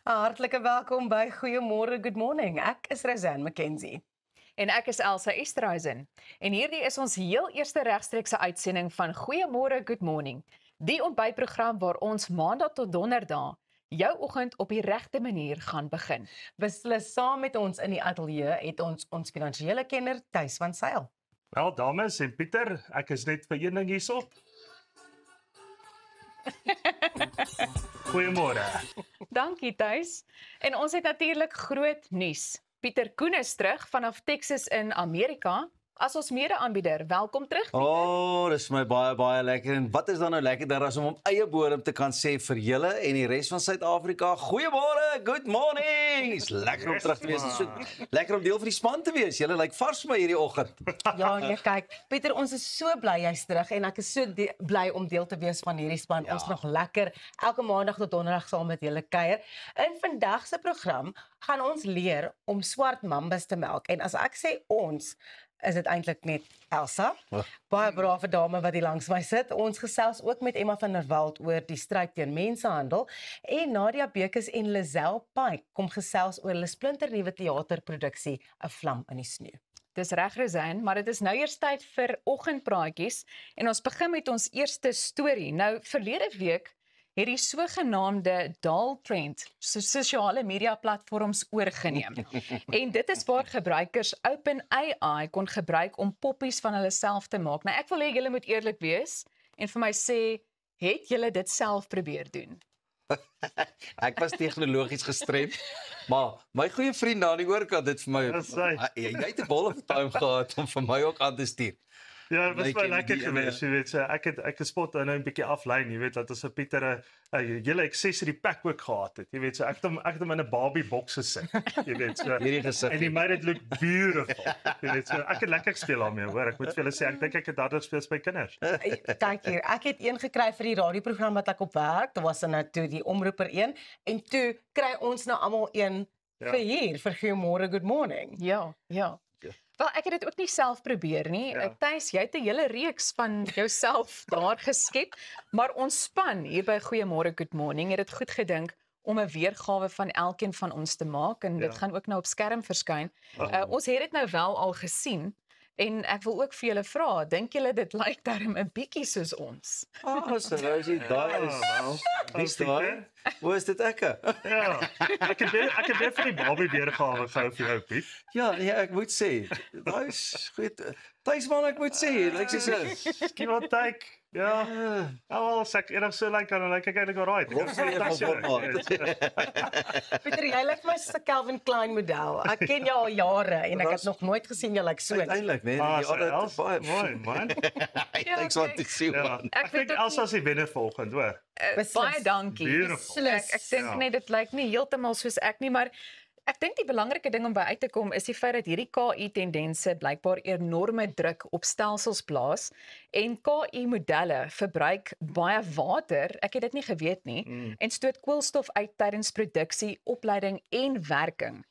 Hartlike welkom by Goeiemôre, Good Morning. Ek is Rosanne McKenzie. En ek is Elsa Esterhuizen. En hierdie is ons heel eerste regstreekse uitsending van Goeiemôre, Good Morning. Die ontbytprogram waar ons maandag tot donderdag jou oggend op die regte manier gaan begin. Beslis saam met ons in die ateljee het ons finansiële kenner Thys van Sail. Wel, dames en Pieter, ek is net vir een ding hierso. Goeiemôre. Dankie Thys. En ons het natuurlik groot nuus. Pieter Koen is terug vanaf Texas in Amerika as ons mede-aanbieder. Welkom terug, Pieter. Dis my baie lekker. En wat is dan nou lekkerder as om eie bodem te kan sê vir julle en die res van Suid-Afrika, goeiemôre, good morning. Is lekker om terug te wees. So lekker om deel van die span te wees. Julle lyk vars vir my hierdie oggend. Ja, nee, kyk, Pieter, ons is so bly jy's terug en ek is so bly om deel te wees van hierdie span. Ja. Ons nog lekker elke maandag tot donderdag saam met julle kuier. In vandag se program gaan ons leer om swart mambas te melk. En as ek sê ons, is dit eintlik net Elsa, baie brave dame wat hier langs my sit. Ons gesels ook met Emma van der Walt oor die stryd teen mensenhandel en Nadia Bekes en Lizelle Pike kom gesels oor hulle splinternuwe teaterproduksie 'n Vlam in die sneeu. Dis reg, Rosanne, maar dit is nou eers tyd vir oggendpraatjies en ons begin met ons eerste storie. Nou, verlede week het die sogenaamde Daal Trend sosiale media platforms oorgeneem. En dit is waar gebruikers OpenAI kon gebruik om poppies van hulle self te maak. Nou ek wil hê julle moet eerlik wees en vir my sê, het julle dit self probeer doen? Ek was tegnologies gestremd, maar my goeie vriend daar aan die oorkant het vir my jy het 'n bolle time gehad om vir my ook aan te stuur. Ja, dit was baie lekker geweest, jy weet, so ek gespot nou 'n bietjie aflyn, jy weet, dat ons 'n Pieter 'n hele accessory pack ook gehad het. Jy weet, so ek het hom in 'n Barbie box gesit. Jy weet, so Hierdie gesig. en he made it look beautiful. Jy weet, so ek het lekker gespeel daarmee, hoor. Ek moet vir julle sê, ek dink ek het harder gespeel as my kinders. Kyk hier, ek het een gekry vir die radioprogram wat ek op werk. Dit was nou toe die omroeper een en toe kry ons nou almal een vir hier vir Goeiemôre, Good Morning. Ja. Wel, ek het dit ook nie self probeer nie. Ja. Thys, jy het 'n hele reeks van jouself daar geskep, maar ons span hier by Goeiemôre Good Morning het dit goed gedink om 'n weergawe van elkeen van ons te maak en dit gaan ook nou op skerm verskyn. Ons het dit nou wel al gesien en ek wil ook vir julle vra, dink julle dit lyk darm 'n bietjie soos ons? So Rosie, daai is dis daai. Hoe is dit ek? Ja. Ek het weer vir die Barbie weergawe gehou vir jou, Piet. Ja, nee, ek moet sê, daai is goed. Tuis man, ek moet sê, lyk soos Give or take. Ja. Wel, as ek enig so lyk dan lyk ek eintlik alright. Pieter, jy lyk my so 'n Calvin Klein model. Ek ken jou al jare en ek het nog nooit gesien jy lyk so. Uiteindelik, nee, ja, dit baie mooi, man. Thanks wat te sien, Ja. man. Ek dink Elsa se wenner volgende, hoor. Baie dankie. Beautiful. Ek dink net dit lyk nie heeltemal soos ek nie, maar ek dink die belangrike ding om by uit te kom is die feit dat hierdie KI-tendense blykbaar enorme druk op stelsels plaas en KI-modelle verbruik baie water, ek het dit nie geweet nie, en stoot koolstof uit tydens produksie, opleiding en werking.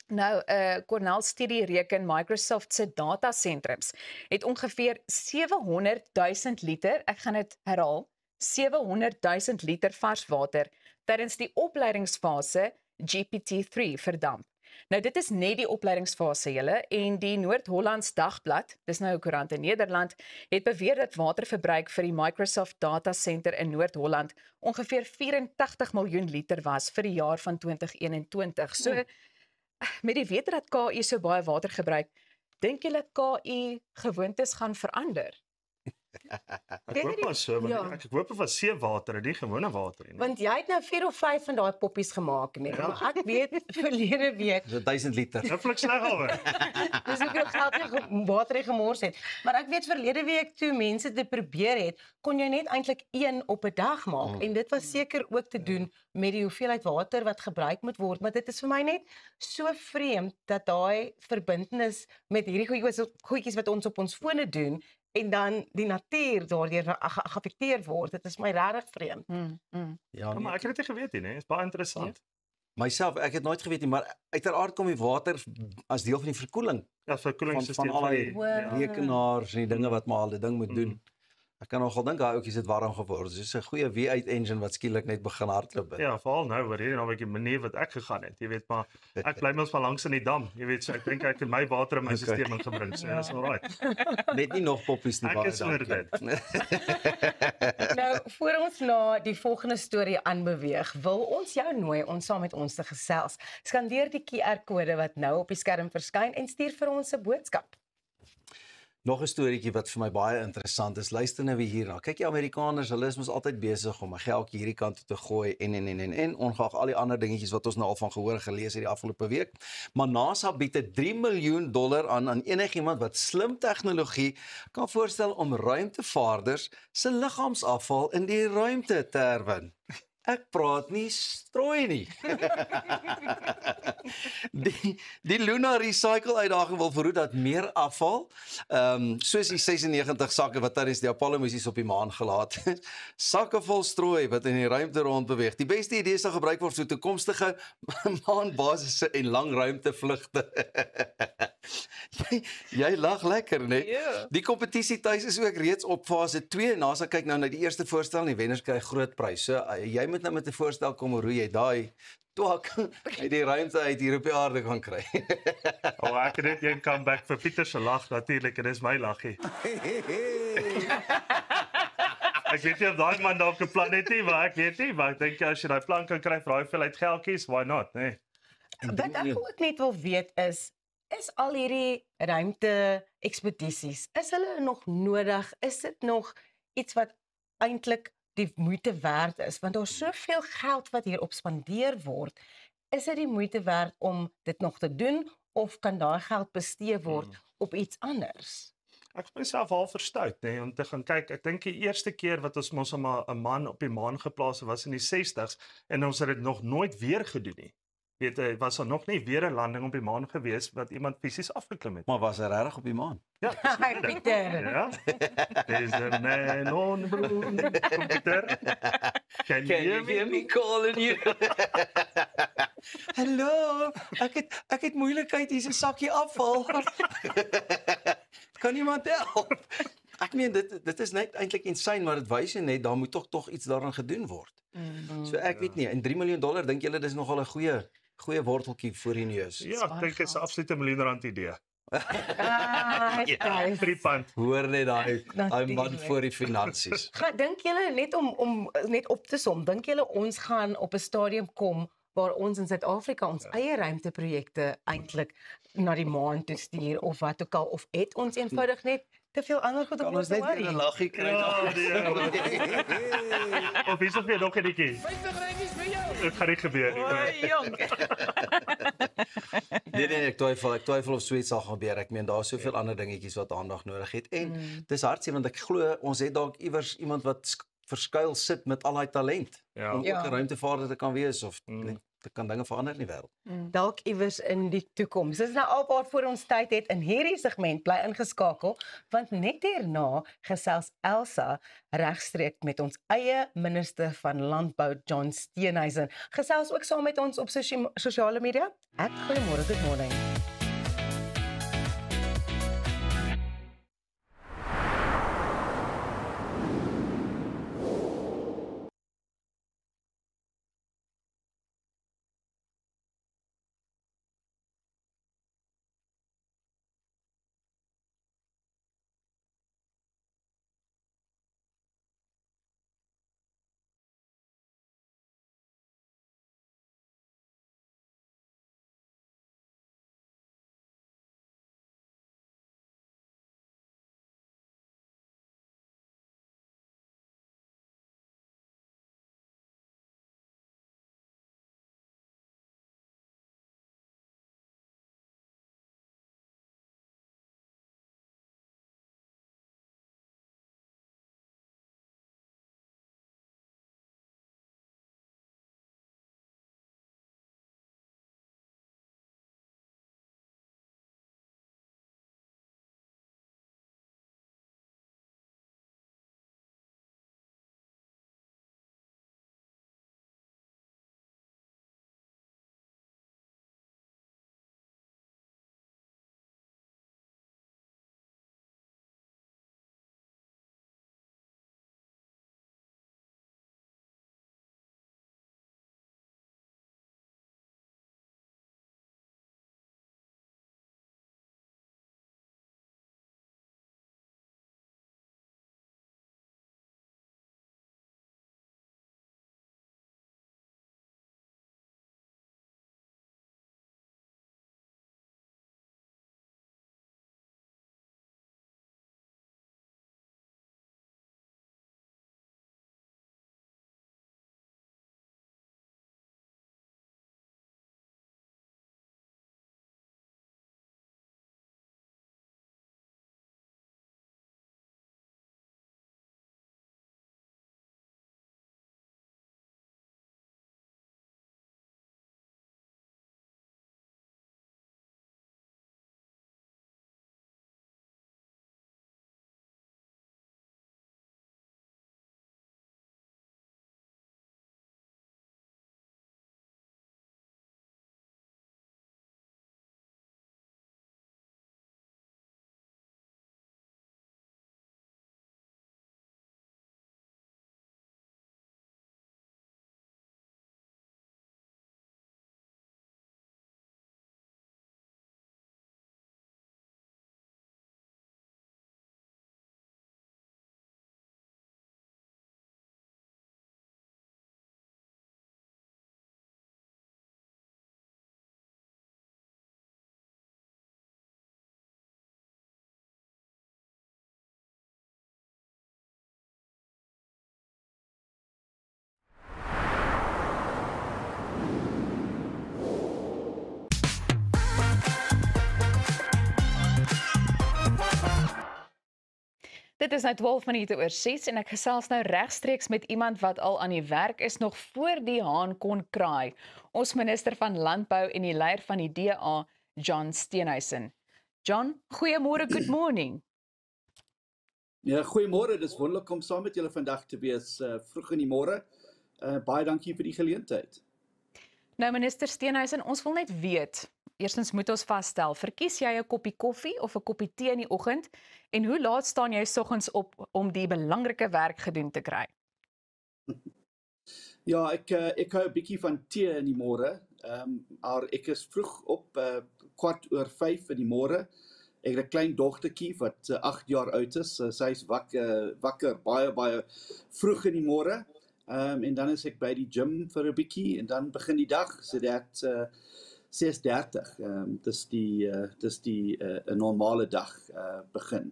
Nou, 'n Cornell-studie reken Microsoft se datasentrums het ongeveer 700 000 liter, ek gaan dit herhaal, 700 000 liter vars water tydens die opleidingsfase GPT-3 verdamp. Nou dit is net die opleidingsfase julle en die Noord-Hollands Dagblad, dis nou 'n koerant in Nederland, het beweer dat waterverbruik vir die Microsoft Data Center in Noord-Holland ongeveer 84 miljoen liter was vir die jaar van 2021. So met die wete dat KI so baie water gebruik, dink julle KI gewoontes gaan verander? Ek hoop maar so, want ek hoop dit was seewater en nie gewone water nie. Want jy het nou 4 of 5 van daai poppies gemaak, nee. Maar ek weet verlede week, So 1000 liter. Hoplik sleg alweer. dis hoeveel geld jy water jy gemors het. Maar ek weet verlede week toe mense dit probeer het, kon jy net eintlik 1 op 'n dag maak en dit was seker ook te doen met die hoeveelheid water wat gebruik moet word, maar dit is vir my net so vreemd dat daai verbintenis met hierdie goedjies wat ons op ons fone doen en dan die natuur daardeur geaffekteer word. Dit is my regtig vreemd. Ja, Maar ek het dit nie geweet nie, is baie interessant. myself, ek het nooit geweet nie, maar uiteraard kom die water as deel van die verkoeling Ja, verkoelingsstelsel van al die Ja. rekenaars en die dinge wat maar al die ding moet doen. Ek kan nogal dink daai ouetjies het warm geword. Dis 'n goeie V8 engine wat skielik net begin hardloop het. Ja, veral nou oor hierdie naweek die manier wat ek gegaan het. Jy weet, maar ek bly mos van langs in die dam. Jy weet, so ek dink ek het my water in my stelsel ingebring. So dis alright. Net nie nog poppies nie Ek is oor dit. Nou, voor ons na die volgende storie aanbeweeg, wil ons jou nooi om saam met ons te gesels. Skandeer die QR-kode wat nou op die skerm verskyn en stuur vir ons 'n boodskap. Nog 'n storieetjie wat vir my baie interessant is. Luister nou weer hierna. Kyk, die Amerikaners, hulle is mos altyd besig om 'n geldjie hierdie kant toe te gooi en ongeag al die ander dingetjies wat ons nou al van gehoor gelees het die afgelope week. Maar NASA bied $3 miljoen aan enigiemand wat slim tegnologie kan voorstel om ruimtevaarders se liggaamsafval in die ruimte te herwin. Ek praat nie strooi nie. Die Lunar Recycle uitdaging wil verhoed dat meer afval, soos die 96 sakke wat tydens die Apollo missies op die maan gelaat is, sakke vol strooi wat in die ruimte rondbeweeg. Die beste idee sal gebruik word vir toekomstige maanbasisse en langruimtevlugte. Jy lag lekker, né? Ja. Die kompetisie tuis is ook reeds op fase 2. NASA kyk nou na die eerste voorstel en die wenners kry groot prys. So jy moet nou met 'n voorstel kom hoe jy daai twak uit die ruimte uit hier op die aarde kan kry. Ek het net een comeback vir Pieter se lag natuurlik en dis my laggie. Ek weet nie of daai man dalk 'n plan het nie, maar ek weet nie, maar ek dink as jy daai plan kan kry vir daai veelheid geldjies, why not, né? Wat ek ook net wil weet is al hierdie ruimte ekspedisies, is hulle nog nodig? Is dit nog iets wat eintlik die moeite werd is? Want daar's soveel geld wat hier op spandeer word. Is dit die moeite werd om dit nog te doen of kan daai geld bestee word op iets anders? Ek is myself al verstout, né, om te gaan kyk. Ek dink die eerste keer wat ons mos 'n man op die maan geplaas het was in die 60s en ons het dit nog nooit weer gedoen nie. Weet, was daar nog nie weer 'n landing op die maan gewees wat iemand fisies afgeklim het. Maar was hy regtig op die maan? Ja, Hi Pieter. ja. There's a man on the moon. Computer. Can you hear me? calling you? Hallo, ek het moeilikheid, hier's 'n sakkie afval. Kan iemand help? Ek meen dit is net eintlik insane, maar dit wys net daar moet tog iets daaraan gedoen word. So ek weet nie, en $3 miljoen, dink julle dis nogal 'n goeie worteltjie voor die neus? Ja, ek dink dit is 'n absolute miljoen-rand idee. Ja, 3 pand. Hoor net daai man Natuurlijk. voor die finansies. Dink julle net om net op te som, dink julle ons gaan op 'n stadium kom waar ons in Suid-Afrika ons eie ruimteprojekte eintlik na die maan toe stuur of wat ook al, of het ons eenvoudig net te veel ander goed om Kan ons ons te net weer 'n worry? laggie kry? Ja, of is of jy nog 'n netjie? 50 randjies vir jou. Dit gaan nie gebeur nie. Oei, jong. Nee, ek twyfel of so iets sal gebeur. Ek meen daar's soveel ander dingetjies wat aandag nodig het. En dis hartseer want ek glo ons het dalk iewers iemand wat verskuil sit met al daai talent Ja. om ook Ja. 'n ruimtevaarder te kan wees of net te kan dinge verander in die wêreld. Dalk iewers in die toekoms. Dis nou al wat voor ons tyd het in hierdie segment. Bly ingeskakel want net hierna gesels Elsa regstreeks met ons eie minister van landbou John Steenhuisen. Gesels ook saam met ons op sosiale media. Goeiemôre, good morning. Dit is nou 12 minute oor 6 en ek gesels nou regstreeks met iemand wat al aan die werk is nog voor die haan kon kraai. Ons minister van Landbou en die leier van die DA, John Steenhuisen. John, goeiemôre, good morning. Ja, goeiemôre. Dis wonderlik om saam met julle vandag te wees vroeg in die môre. Baie dankie vir die geleentheid. Nou minister Steenhuisen, ons wil net weet, eerstens moet ons vasstel, verkies jy 'n koppie koffie of 'n koppie tee in die oggend en hoe laat staan jy soggens op om die belangrike werk gedoen te kry? Ja, ek hou 'n bietjie van tee in die môre. Maar ek is vroeg op 4:15 in die môre. Ek het 'n klein dogtertjie wat 8 jaar oud is. Sy's wakker baie vroeg in die môre. En dan is ek by die gym vir 'n bietjie en dan begin die dag. So dit 6:30. Dis die 'n normale dag begin.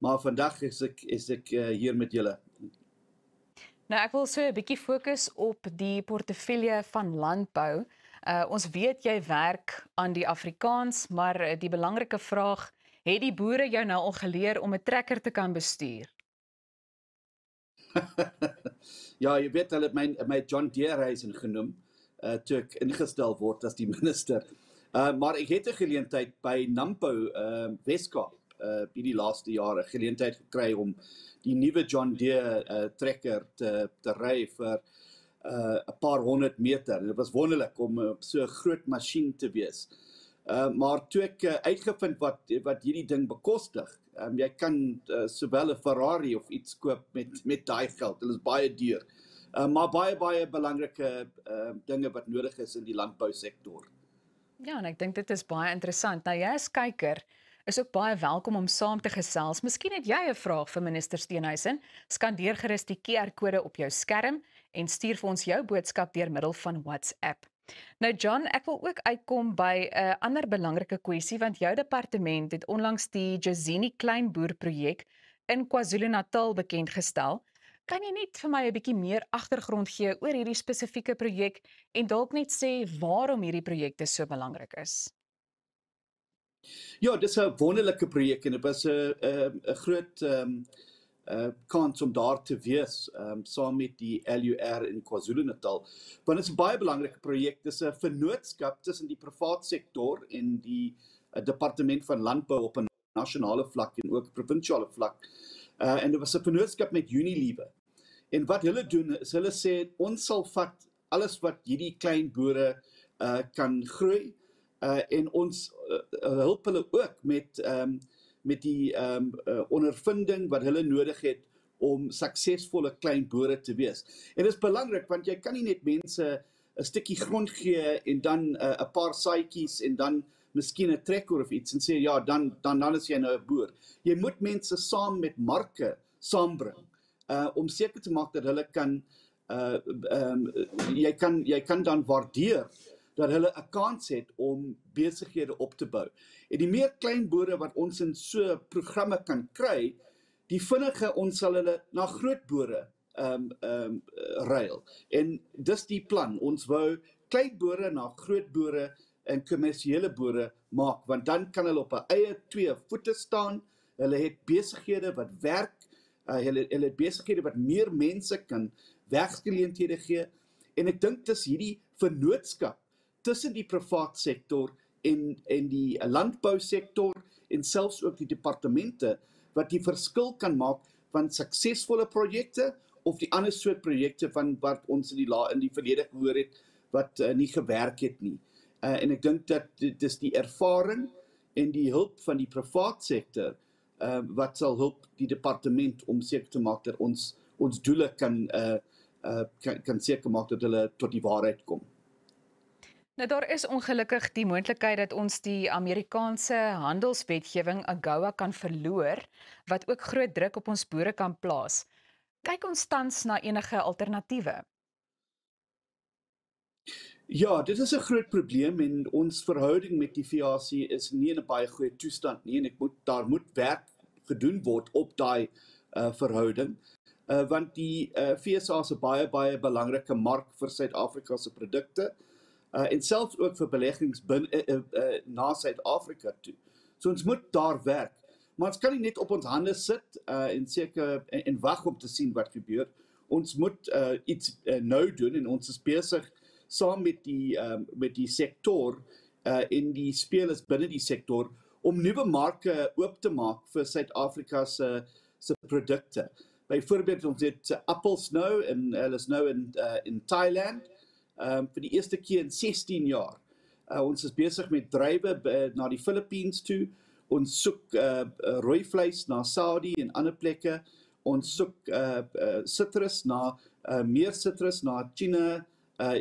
Maar vandag is ek hier met julle. Nou ek wil so 'n bietjie fokus op die portefeulje van landbou. Ons weet jy werk aan die Afrikaans, maar die belangrike vraag, het die boere jou nou al geleer om 'n trekker te kan bestuur? Ja, jy weet hulle het my John Deere genoem, toe ek ingestel word as die minister. Maar ek het 'n geleentheid by Nampo Weskaap hierdie laaste jare geleentheid gekry om die nuwe John Deere trekker te ry vir 'n paar 100 meter. Dit was wonderlik om so 'n groot masjien te wees. Maar toe ek uitgevind wat hierdie ding bekostig, jy kan sowel 'n Ferrari of iets koop met daai geld. Dit is baie duur. Maar baie belangrike dinge wat nodig is in die landbousektor. Ja, en ek dink dit is baie interessant. Nou jy as kyker is ook baie welkom om saam te gesels. Miskien het jy 'n vraag vir minister Steenhuisen. Skandeer gerus die QR-kode op jou skerm en stuur vir ons jou boodskap deur middel van WhatsApp. Nou John, ek wil ook uitkom by 'n ander belangrike kwessie want jou departement het onlangs die Jozini Kleinboer projek in KwaZulu-Natal bekend gestel. Kan jy net vir my 'n bietjie meer agtergrond gee oor hierdie spesifieke projek en dalk net sê waarom hierdie projekte so belangrik is? Ja, dis 'n wonderlike projek en dit was 'n groot kans om daar te wees saam met die LUR in KwaZulu-Natal. Want dit is 'n baie belangrike projek. Dis 'n vennootskap tussen die privaat sektor en die departement van landbou op 'n nasionale vlak en ook provinsiale vlak. En dit was 'n vennootskap met Unilever. En wat hulle doen is hulle sê ons sal vat alles wat hierdie klein boere kan groei en ons help hulle ook met die ondervinding wat hulle nodig het om suksesvolle klein boere te wees. En dit is belangrik want jy kan nie net mense 'n stukkie grond gee en dan 'n paar saadjies en dan miskien 'n trekker of iets en sê ja, dan is jy nou 'n boer. Jy moet mense saam met marke saambring om seker te maak dat hulle kan jy kan dan waardeer dat hulle 'n kans het om besighede op te bou. En die meer klein boere wat ons in so programme kan kry, die vinniger ons sal hulle na groot boere ruil. En dis die plan. Ons wou klein boere na groot boere en kommersiële boere maak, want dan kan hulle op 'n eie 2 voete staan. Hulle het besighede wat werk, hulle het besighede wat meer mense kan werksgeleenthede gee. En ek dink dis hierdie vennootskap tussen die privaat sektor en die landbousektor en selfs ook die departemente wat die verskil kan maak van suksesvolle projekte of die ander soort projekte van wat ons in die verlede gehoor het wat nie gewerk het nie. En ek dink dat dit is die ervaring en die hulp van die privaat sektor wat sal help die departement om seker te maak dat ons doele kan seker maak dat hulle tot die waarheid kom. Nou daar is ongelukkig die moontlikheid dat ons die Amerikaanse handelswetgewing AGOA kan verloor, wat ook groot druk op ons boere kan plaas. Kyk ons tans na enige alternatiewe? Ja, dit is 'n groot probleem en ons verhouding met die VAC is nie in 'n baie goeie toestand nie en daar moet werk gedoen word op daai verhouding. Want die FSA is 'n baie belangrike mark vir Suid-Afrika se produkte. En selfs ook vir beleggings na Suid-Afrika toe. So ons moet daar werk. Maar ons kan nie net op ons hande sit en seker en wag om te sien wat gebeur. Ons moet iets nou doen en ons is besig saam met die sektor en die spelers binne die sektor om nuwe marke oop te maak vir Suid-Afrika se produkte. Byvoorbeeld ons het appels nou en hulle is nou in Thailand vir die eerste keer in 16 jaar. Ons is besig met druiwe na die Philippines toe. Ons soek rooi vleis na Saudi en ander plekke. Ons soek citrus meer citrus na China,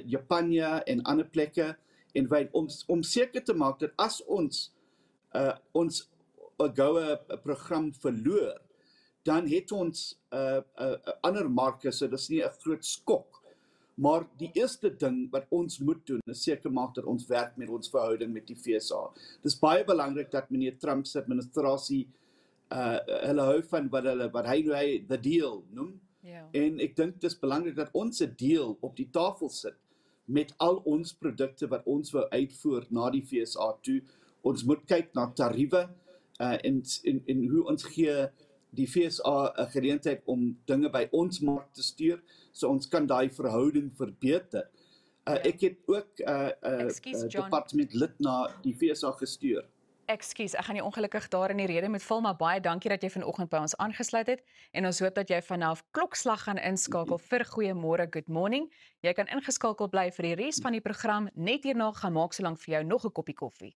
Japan en ander plekke. En om seker te maak dat as ons AGOA program verloor, dan het ons ander marke, so dis nie 'n groot skok. Maar die eerste ding wat ons moet doen, is seker maak dat ons werk met ons verhouding met die FSA. Dis baie belangrik dat meneer Trump se administrasie hulle hou van wat hy the deal noem. Ja. En ek dink dis belangrik dat ons 'n deal op die tafel sit met al ons produkte wat ons wou uitvoer na die FSA toe. Ons moet kyk na tariewe en hoe ons gee die FSA 'n geleentheid om dinge by ons mark te stuur, so ons kan daai verhouding verbeter. Ek het ook departement lid na die FSA gestuur. Ekskuus, ek gaan nie ongelukkig daar in die rede met val, maar baie dankie dat jy vanoggend by ons aangesluit het en ons hoop dat jy vanaf klokslag gaan inskakel vir Goeiemôre, Good Morning. Jy kan ingeskakel bly vir die res van die program. Net hierna gaan maak solank vir jou nog 'n koppie koffie.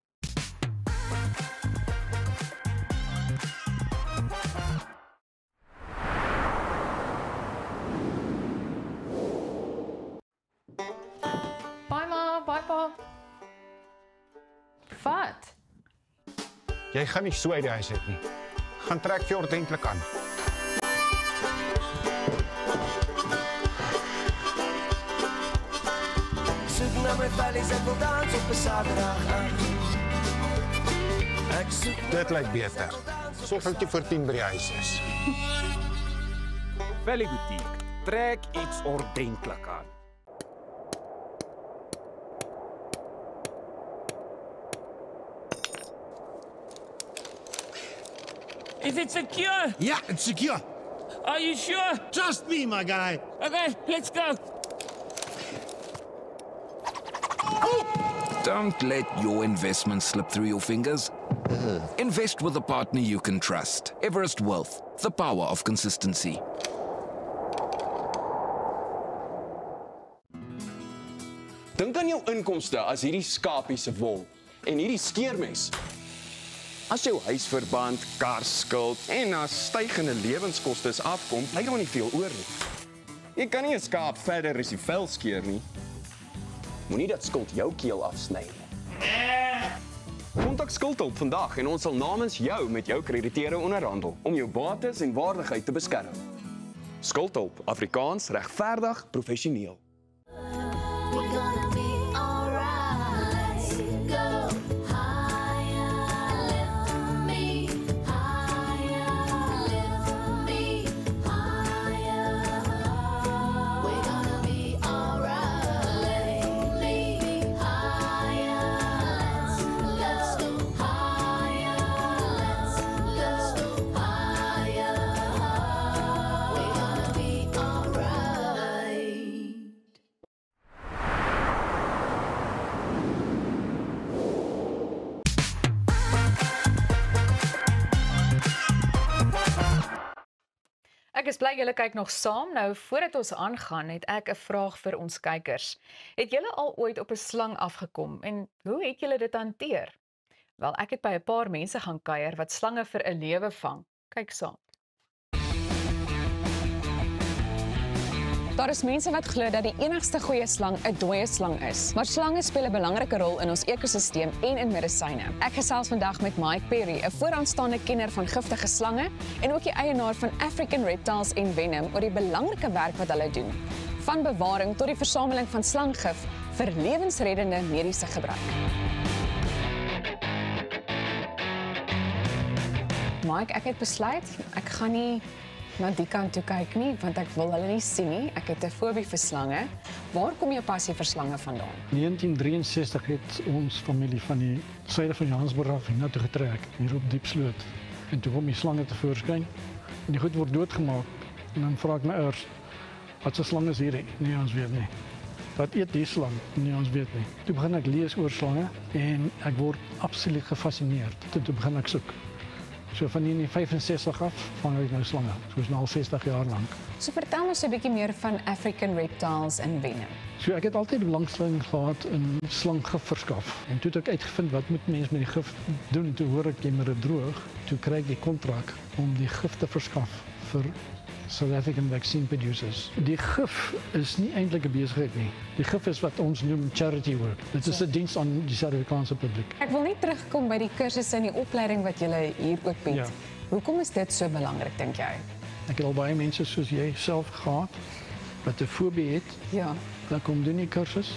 Bye ma, bye pa. Wat? Jy gaan nie so uit die huis uit nie. Gaan trek vir ordentlik aan. Soek na my valleys en wil dans op 'n Saterdag aan. Ek soek Dit lyk beter. Sorg dat jy voor 10 by die huis is. Valley Boutique. Trek iets ordentlik aan. Is it secure? Yeah, it's secure. Are you sure? Trust me, my guy. Okay, let's go. Don't let your investment slip through your fingers. Invest with a partner you can trust. Everest Wealth, the power of consistency. Dink aan jou inkomste as hierdie skapie se wol en hierdie skeermes. As jou huisverband, karskuld en as stygende lewenskoste afkom, bly daar nie veel oor nie. Jy kan nie 'n skaap verder as die vel skeer nie. Moenie dat skuld jou keel afsny nie. Kontak Skuldhulp vandag en ons sal namens jou met jou krediteure onderhandel om jou bates en waardigheid te beskerm. Skuldhulp, Afrikaans, regverdig, professioneel. Ek is bly julle kyk nog saam. Nou, voordat ons aangaan, het ek 'n vraag vir ons kykers. Het julle al ooit op 'n slang afgekom en hoe het julle dit hanteer? Wel, ek het by 'n paar mense gaan kuier wat slange vir 'n lewe vang. Kyk saam. Daar is mense wat glo dat die enigste goeie slang 'n dooie slang is, maar slange speel 'n belangrike rol in ons ekosisteem en in medisyne. Ek gesels vandag met Mike Perry, 'n vooraanstaande kenner van giftige slange en ook die eienaar van African Reptiles en Venom oor die belangrike werk wat hulle doen, van bewaring tot die versameling van slanggif vir lewensreddende mediese gebruik. Mike, ek het besluit ek gaan nie na die kant toe kyk nie, want ek wil hulle nie sien nie. Ek het 'n fobie vir slange. Waar kom jou passie vir slange vandaan? In 1963 het ons familie van die suide van Johannesburg af hiernatoe getrek, hier op Diepsloot. En toe kom die slange tevoorskyn en die goed word doodgemaak. En dan vra ek my ouers, wat se slang is hierdie? Nee, ons weet nie. Wat eet die slang? Nee, ons weet nie. Toe begin ek lees oor slange en ek word absoluut gefascineerd. Toe begin ek soek. So van die 65 af vang ek nou slange, soos nou al 60 jaar lank. So vertel ons 'n bietjie meer van African reptiles en venom. So ek het altyd belangstelling gehad in slanggif verskaf. En toe het ek uitgevind wat moet mense met die gif doen. Toe hoor ek jy moet dit droog. Toe kry ek die kontrak om die gif te verskaf vir South African vaccine producers. Die gif is nie eintlik 'n besigheid nie. Die gif is wat ons noem charity work. Dit is 'n diens aan die Suid-Afrikaanse publiek. Ek wil net terugkom by die kursusse en die opleiding wat julle hier ook bied. Ja. Hoekom is dit so belangrik dink jy? Ek het al baie mense soos jy self gehad wat 'n fobie het. Ja. Dan kom doen die kursus.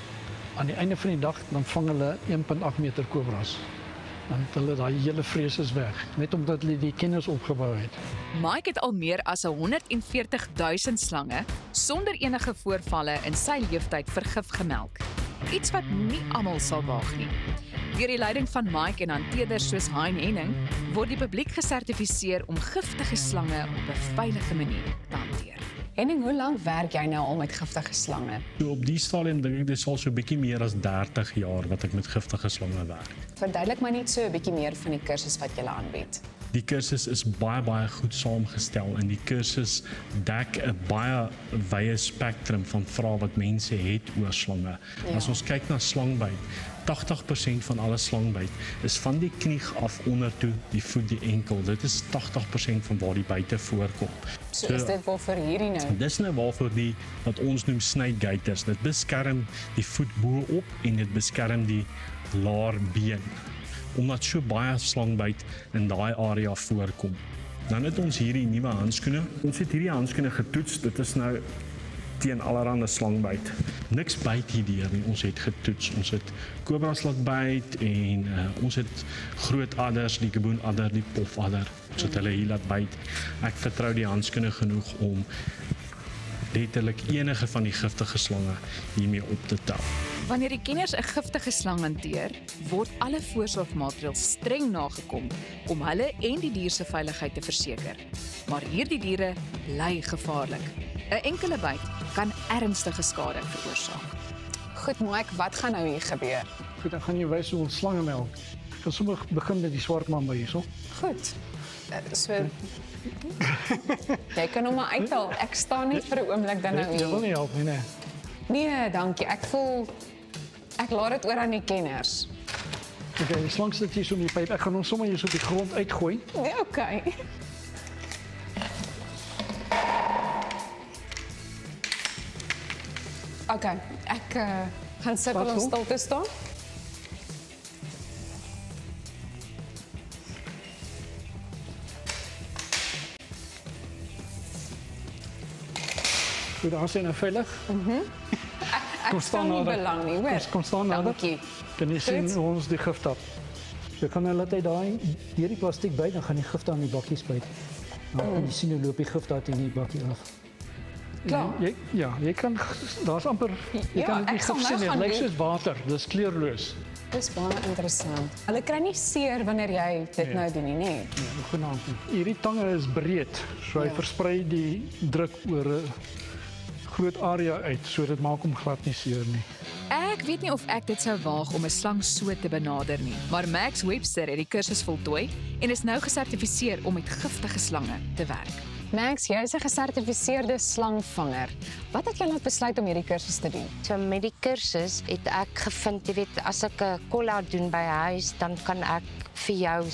Aan die einde van die dag dan vang hulle 1.8 meter kobras. Dan het hulle daai hele vrees is weg, net omdat hulle die kennis opgebou het. Mike het al meer as 140,000 slange sonder enige voorvalle in sy lewenstyd vergif gemelk. Iets wat nie almal sal waag nie. Deur die leiding van Mike en hanteerders soos Hein Henning word die publiek gesertifiseer om giftige slange op 'n veilige manier te hanteer. Henning, hoe lank werk jy nou al met giftige slange? So op die stadium dink ek dis al so 'n bietjie meer as 30 jaar wat ek met giftige slange werk. Verduidelik my net so 'n bietjie meer van die kursus wat jy aanbied. Die kursus is baie goed saamgestel en die kursus dek 'n baie wye spektrum van vrae wat mense het oor slange. Ja. As ons kyk na slangbyt, 80% van alle slangbyt is van die knie af onder toe die voet die enkel. Dit is 80% van waar die byte voorkom. So is dit waarvoor hierdie nou? Dis nou waarvoor die wat ons noem snake gaiters. Dit beskerm die voet bo-op en dit beskerm die laar been. Omdat so baie slangbyt in daai area voorkom. Dan het ons hierdie nuwe handskoene. Ons het hierdie handskoene getoets. Dit is nou teen allerhande slangbyt. Niks byt hierdeur nie. Ons het getoets. Ons het kobras laat byt en ons het groot adders, die kaboenadder, die pofadder. Ons het hulle hier laat byt. Ek vertrou die handskoene genoeg om letterlik enige van die giftige slange hiermee op te tel. Wanneer die kenners 'n giftige slang hanteer, word alle voorsorgmaatreëls streng nagekom om hulle en die dier se veiligheid te verseker. Maar hierdie diere bly gevaarlik. 'n Enkele byt kan ernstige skade veroorsaak. Goed, Mike, wat gaan nou hier gebeur? Goed, dan gaan jy wys hoe ons slange melk. Ek gaan sommer begin met die swart mamba hierso. Goed. So jy kan hom maar uithaal. Ek staan net vir 'n oomblik dan nou hier. Jy wil nie help nie, nee. Nee, dankie. Ek laat dit oor aan die kenners. Okay, die slang sit hier so in die pyp. Ek gaan hom sommer hier so op die grond uitgooi. Nee, okay. Okay, ek gaan sukkel om stil te staan. Goed, daar is hy nou veilig. Ek staan nie belang nie, hoor. Kom staan nader. Dankie. Kan jy sien hoe ons die gif tap? Jy kan nou laat hy daai hierdie plastiek byt, dan gaan die gif daar in die bakkies byt. Nou, en jy sien hoe loop die gif daar teen die bakkie af. Klaar. Jy kan, daar's amper, jy kan dit nie gif sien nie, dit lyk soos water, dis kleurloos. Dis baie interessant. Hulle kry nie seer wanneer jy dit nou doen nie, nee. Nee, genaamd nie. Hierdie tange is breed, so hy versprei die druk oor 'n groot area uit, so dit maak hom glad nie seer nie. Ek weet nie of ek dit sou waag om 'n slang so te benader nie, maar Max Webster het die kursus voltooi en is nou gesertifiseer om met giftige slange te werk. Max, jy is 'n gesertifiseerde slangvanger. Wat het jou laat besluit om hierdie kursus te doen? So met die kursus het ek gevind, jy weet, as ek 'n call-out doen by huis, dan kan ek vir jou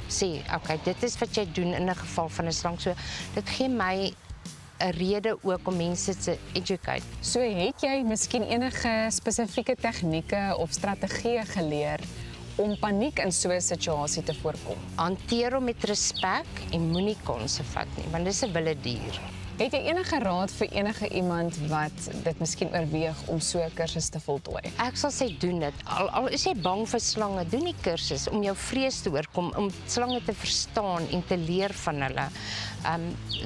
sê, okay, dit is wat jy doen in 'n geval van 'n slang. So dit gee my 'n rede ook om mense te educate. So het jy miskien enige spesifieke tegnieke of strategieë geleer om paniek in so 'n situasie te voorkom? Hanteer hom met respek en moenie konse vat nie, want dis 'n wilde dier. Het jy enige raad vir enige iemand wat dit miskien oorweeg om so 'n kursus te voltooi? Ek sal sê doen dit. Al is jy bang vir slange, doen die kursus om jou vrees te oorkom, om slange te verstaan en te leer van hulle.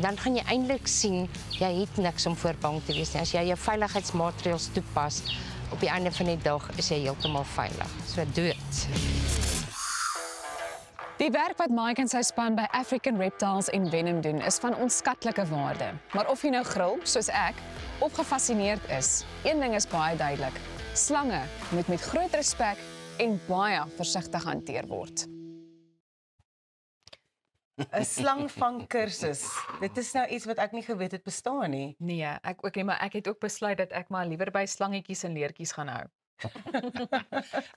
Dan gaan jy eintlik sien jy het niks om voor bang te wees nie. As jy jou veiligheidsmaatreëls toepas, op die einde van die dag is jy heeltemal veilig. So doen dit. Die werk wat Mike en sy span by African Reptiles en Venom doen, is van onskatlike waarde. Maar of jy nou grill, soos ek, of gefassineerd is, een ding is baie duidelik. Slange moet met groot respek en baie versigtig hanteer word. 'n Slangvang kursus. Dit is nou iets wat ek nie geweet het bestaan nie. Nee, ek ook nie, maar ek het ook besluit dat ek maar liewer by slangetjies en leertjies gaan hou.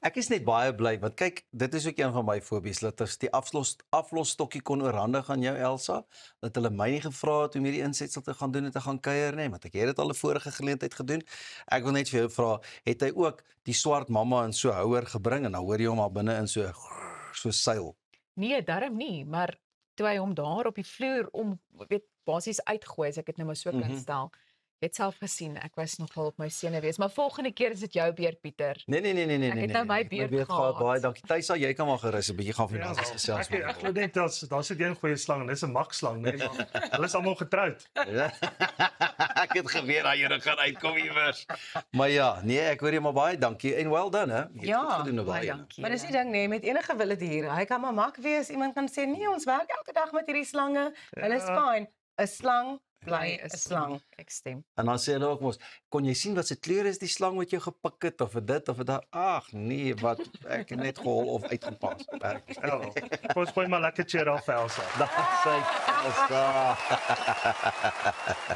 Ek is net baie bly want kyk, dit is ook een van my fobies, dat as die aflosstokkie kon oorhandig aan jou Elsa, dat hulle my nie gevra het om hierdie insetsel te gaan doen en te gaan kuier nie, want ek het dit al 'n vorige geleentheid gedoen. Ek wil net vir jou vra, het hy ook die swart mamma in so houer gebring en dan hoor jy hom al binne in so seil? Nee, darm nie, maar toe hy hom daar op die vloer basies uitgooi, as ek dit nou maar so kan stel. Jy het self gesien, ek was nogal op my senuwees, maar volgende keer is dit jou beurt, Pieter. Nee. Ek het nou my beurt gehad. Baie dankie. Tuisa, jy kan maar gerus 'n bietjie gaan vanaand gesels. Ek glo net daar sit een goeie slang en dis 'n makslang, nee, maar hulle is almal getroud. Ek het geweet dat jy gaan uitkom iewers. Maar ja, nee, ek hoor jy maar baie dankie en well done, hè. Jy het goed gedoen baie. Dankie. Maar dis die ding, nee, met enige wilde dier. Hy kan maar mak wees. Iemand kan sê, nee, ons werk elke dag met hierdie slange. Hulle is fyn. 'n Slang bly 'n slang. Ek stem. En dan sê hulle ook mos, kon jy sien wat se kleur is die slang wat jy gepik het of dit of dat? Ag nee, wat ek het net gehol of uitgepas. Ons gooi maar lekker cheer af Elsa. Daar sê Elsa.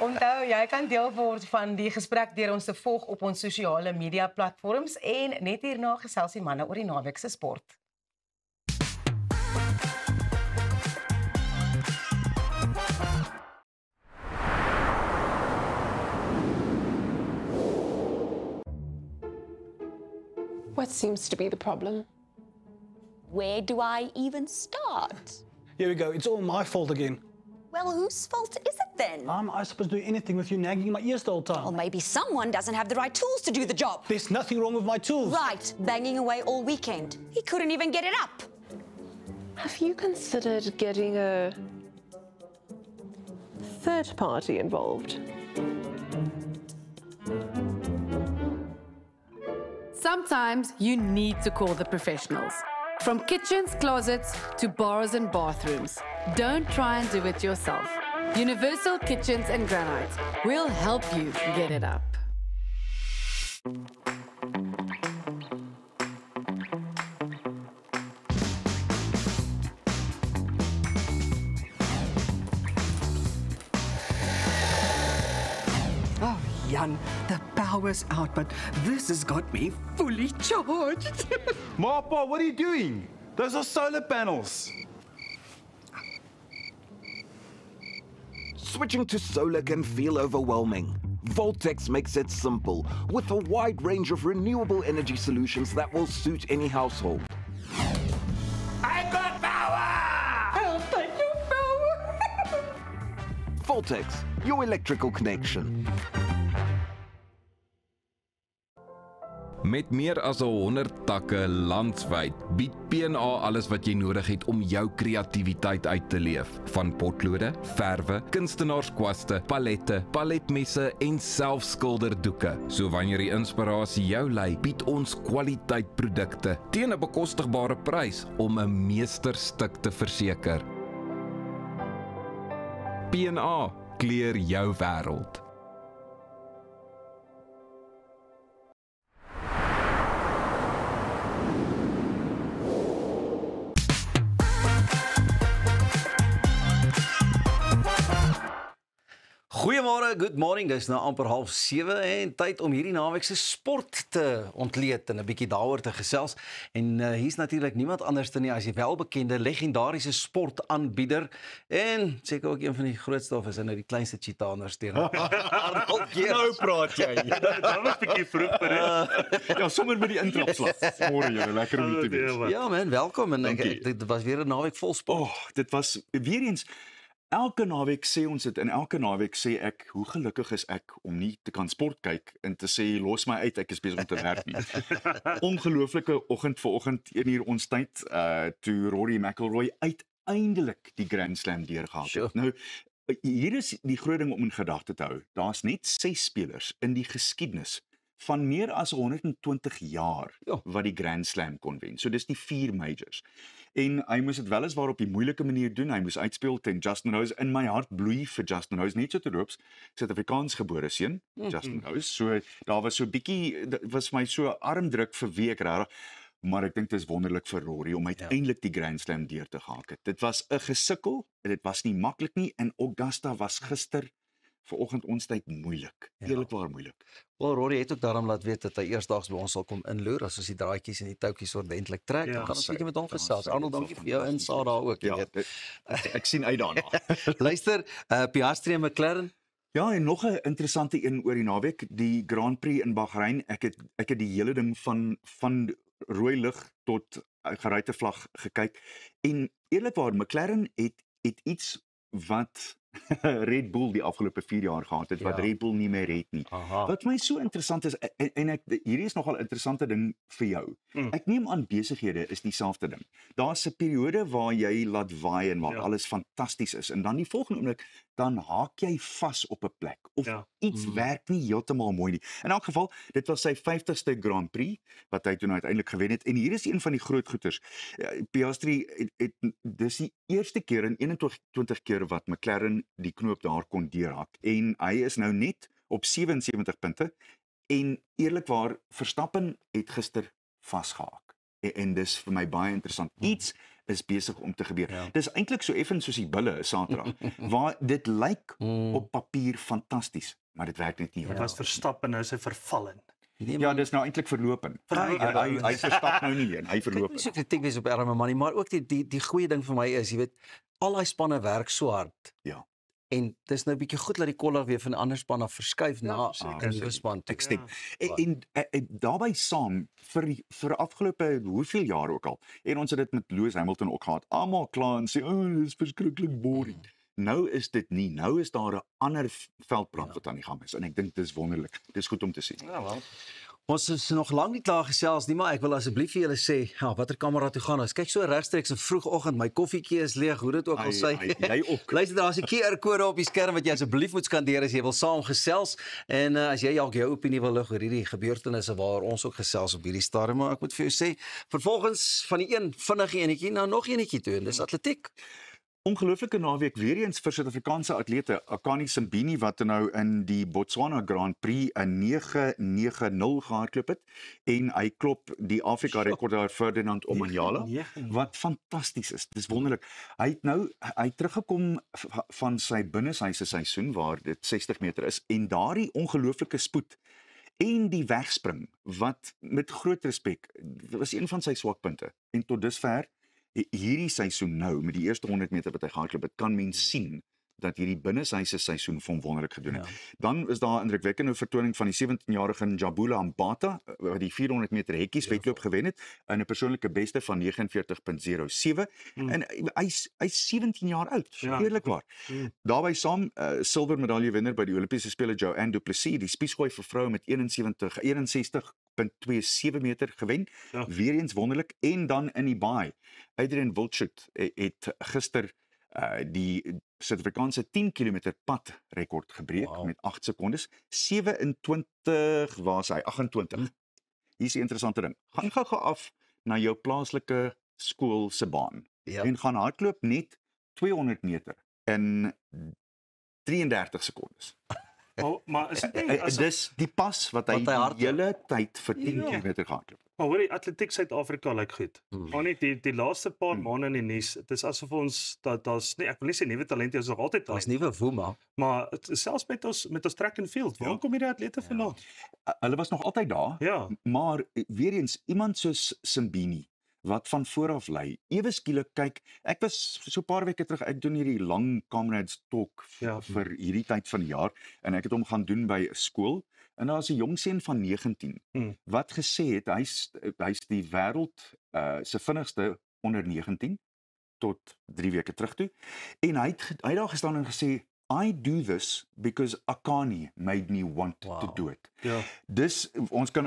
Onthou, jy kan deel word van die gesprek deur ons te volg op ons sosiale media platforms en net hierna gesels die manne oor die naweek se sport. What seems to be the problem? Where do I even start? Here we go. It's all my fault again. Well, whose fault is it then? Am I supposed to do anything with you nagging in my ears the whole time? Or maybe someone doesn't have the right tools to do the job. There's nothing wrong with my tools. Right, banging away all weekend. He couldn't even get it up. Have you considered getting a third party involved? Sometimes you need to call the professionals. From kitchens, closets to bars and bathrooms. Don't try and do it yourself. Universal Kitchens and Granites will help you get it up. Jan, the power's out, but this has got me fully charged. Papa, what are you doing? Those are solar panels. Switching to solar can feel overwhelming. Voltex makes it simple, with a wide range of renewable energy solutions that will suit any household. I got power! I'll take your power! Voltex, your electrical connection. Met meer as 100 takke landwyd bied P&A alles wat jy nodig het om jou kreatiwiteit uit te leef. Van potlode, verwe, kunstenaarskwaste, palette, paletmesse en selfs skilderdoeke. So wanneer die inspirasie jou lei, bied ons kwaliteitprodukte teen 'n bekostigbare prys om 'n meesterstuk te verseker. P&A kleur jou wêreld. Goeiemôre, good morning. Dis nou amper 6:30 en tyd om hierdie naweek se sport te ontleed en 'n bietjie daaroor te gesels. En hier's natuurlik niemand anders nie as die welbekende legendariese sportaanbieder en seker ook een van die grootste of is hy nou die kleinste cheetah ondersteuner. Nou praat jy. Dan was 'n bietjie vroeg vir dit. Ja, sommer met die intrapslag. Môre julle, lekker om te wees. Ja man, welkom en dit was weer 'n naweek vol sport. Dit was weer eens. Elke naweek sê ons dit en elke naweek sê ek hoe gelukkig is ek om nie te kan sport kyk en te sê los my uit, ek is besig om te werk nie. Ongelooflike oggend vanoggend 1:00 ons tyd toe Rory McIlroy uiteindelik die Grand Slam deurgehard het. Nou hier is die groot ding om in gedagte te hou. Daar's net 6 spelers in die geskiedenis van meer as 120 jaar wat die Grand Slam kon wen. So dis die 4 majors. En hy moes dit weliswaar op die moeilike manier doen. Hy moes uitspeel teen Justin Rose. In my hart bloei vir Justin Rose, net so terloops, Suid-Afrikaans gebore seun, Justin Rose. So daar was so 'n bietjie, dit was my so armdruk vir wie ek regtig, maar ek dink dit is wonderlik vir Rory om uiteindelik die Grand Slam deur te gehak het. Dit was 'n gesukkel, dit was nie maklik nie en Augusta was gister vanoggend ons tyd moeilik. Eerlikwaar moeilik. Wel, Rory het ook daarom laat weet dat hy eersdaags by ons sal kom inloer as ons die draadjies en die toutjies ordentlik trek. Dan gaan ons 'n bietjie met hom gesels. Arnold, dankie vir jou insaag daar ook. Ek sien uit daarna. Luister, Piastri en McLaren. Ja, en nog 'n interessante een oor die naweek, die Grand Prix in Bahrein. Ek het die hele ding van rooi lig tot geruite vlag gekyk. En eerlikwaar, McLaren het iets wat Red Bull die afgelope 4 jaar gehad het, wat Red Bull nie meer het nie. Wat my so interessant is, en hierdie is nogal 'n interessante ding vir jou. Ek neem aan besighede is dieselfde ding. Daar's 'n periode waar jy laat waai en waar alles fantasties is, en dan die volgende oomblik, dan haak jy vas op 'n plek, of iets werk nie heeltemal mooi nie. In elk geval, dit was sy 50ste Grand Prix, wat hy toen uiteindelik gewen het, en hier is een van die groot goeters. Piastri dis die eerste keer in 21 keer wat McLaren die knoop daar kon deurhak, en hy is nou net op 77 punte, en eerlikwaar, Verstappen het gister vasgehaak, en dis vir my baie interessant. Iets is besig om te gebeur. Dis eintlik so effens soos die bulle Saterdag, waar dit lyk op papier fantasties, maar dit werk net nie. Dit was Verstappen, nou is hy vervallen. Ja, dis nou eintlik verlopen. Hy verstap nou nie meer, hy verlopen. Ek moet so kritiek wees op arme manie, maar ook die goeie ding vir my is, jy weet, al die spanne werk so hard. Ja. En dis nou 'n bietjie goed dat die kollig weer van 'n ander span af verskuif na 'n nuwe span toe. Ek stem. En daarbey saam vir afgelope hoeveel jaar ook al. En ons het dit met Lewis Hamilton ook gehad. Almal kla en sê, "Oh, dis verskriklik boring." Nou is dit nie. Nou is daar 'n ander veldbrand wat aan die gang is, en ek dink dis wonderlik. Dis goed om te sien. Ja, wel. Ons is nog lank nie klaar gesels nie, maar ek wil asseblief vir julle sê, watter kamera toe gaan ons? Kyk so regstreeks 'n vroegoggend, my koffietjie is leeg, hoe dit ook al sê. Jy ook. Luister, daar's 'n QR-kode op die skerm wat jy asseblief moet skandeer as jy wil saam gesels, en as jy jou opinie wil lig oor hierdie gebeurtenisse waar ons ook gesels op hierdie stadium, maar ek moet vir jou sê, vervolgens van die een vinnige enetjie na nog enetjie toe, en dis atletiek. Ongelooflike naweek weer eens vir Suid-Afrikaanse atlete. Akani Simbine wat nou in die Botswana Grand Prix 'n 9:90 gehardloop het, en hy klop die Afrika rekord daar Ferdinand Omanyala, wat fantasties is. Dis wonderlik. Hy het teruggekom van sy binneshuise seisoen waar dit 60 meter is, en daardie ongelooflike spoed en die wegspring wat met groot respek, dit was een van sy swakpunte, en tot dusver hierdie seisoen nou, met die eerste 100 meter wat hy gehardloop het, kan mens sien dat hierdie binneshuise seisoen vir hom wonderlik gedoen het. Dan is daar 'n indrukwekkende vertoning van die 17-jarige Njabula Ambata, wat die 400 meter hekkies wedloop gewen het, in 'n persoonlike beste van 49.07, en hy's 17 jaar oud, eerlikwaar. Daarbey saam, silwer medalje wenner by die Olimpiese spele Joanne Du Plessis, die spiesgooi vir vroue met 61.27 meter gewen, weer eens wonderlik, en dan in die baai. Adrian Wiltshut het gister die Suid-Afrikaanse 10 km pad rekord gebreek met 8 sekondes, 27, waar is hy? 28. Hier is die interessante ding. Gaan gou af na jou plaaslike skool se baan, en gaan hardloop net 200 meter in 33 sekondes. Maar is dit nie, dis die pas wat hy die hele tyd vir 10 km gehardloop. Maar hoor, die atletiek Suid-Afrika lyk goed. Maar net die laaste paar maande in die nuus, dit is asof ons daar's nie, ek wil nie sê nuwe talente, is nog altyd daar's nuwe woema. Maar selfs met ons track and field, waar kom hierdie atlete vandaan? Hulle was nog altyd daar, maar weer eens iemand soos Simbine wat van vooraf lei. Ewe skielik kyk, ek was so 'n paar weke terug, ek doen hierdie lang comrades talk vir hierdie tyd van die jaar, en ek het hom gaan doen by 'n skool, en daar is 'n jong seun van 19 wat gesê het hy's die wêreld se vinnigste onder 19 tot 3 weke terug toe, en hy het daar gestaan en gesê, I do this because Akani made me want to do it. Dis,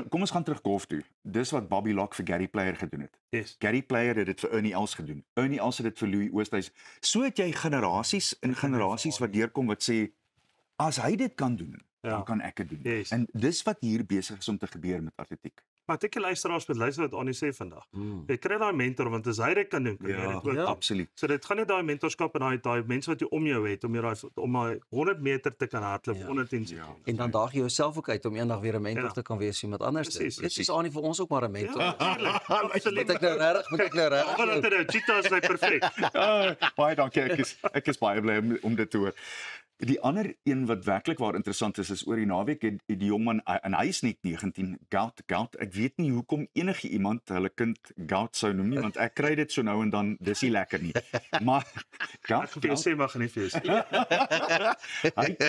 kom ons gaan terug golf toe. Dis wat Bobby Locke vir Gary Player gedoen het. Gary Player het dit vir Ernie Els gedoen. Ernie Els het dit vir Louis Oosthuizen. So het jy generasies en generasies wat deurkom wat sê, as hy dit kan doen, dan kan ek dit doen. Yes. En dis wat hier besig is om te gebeur met atletiek. Maar ek luisteraars moet luister wat Annie sê vandag. Jy kry daai mentor want as hy dit kan doen, kan jy dit ook doen. Absoluut. So dit gaan net daai mentorskap en daai mense wat jy om jou het om daai 100 meter te kan hardloop onder 10 sekondes. En dan daag jy jouself ook uit om eendag weer 'n mentor te kan wees vir iemand anders. Dit is Annie vir ons ook maar 'n mentor. Absoluut. Moet ek nou reg? Want dit nou cheetahs is perfek. Baie dankie. Ek is baie bly om dit te hoor. Die ander een wat werklik waar interessant is oor die naweek het die jongman en hy is net 19, Gout. Ek weet nie hoekom enige iemand hulle kind Gout sou noem nie, want ek kry dit so nou en dan, dis nie lekker nie. Maar Gout sê mag nie fees. Hy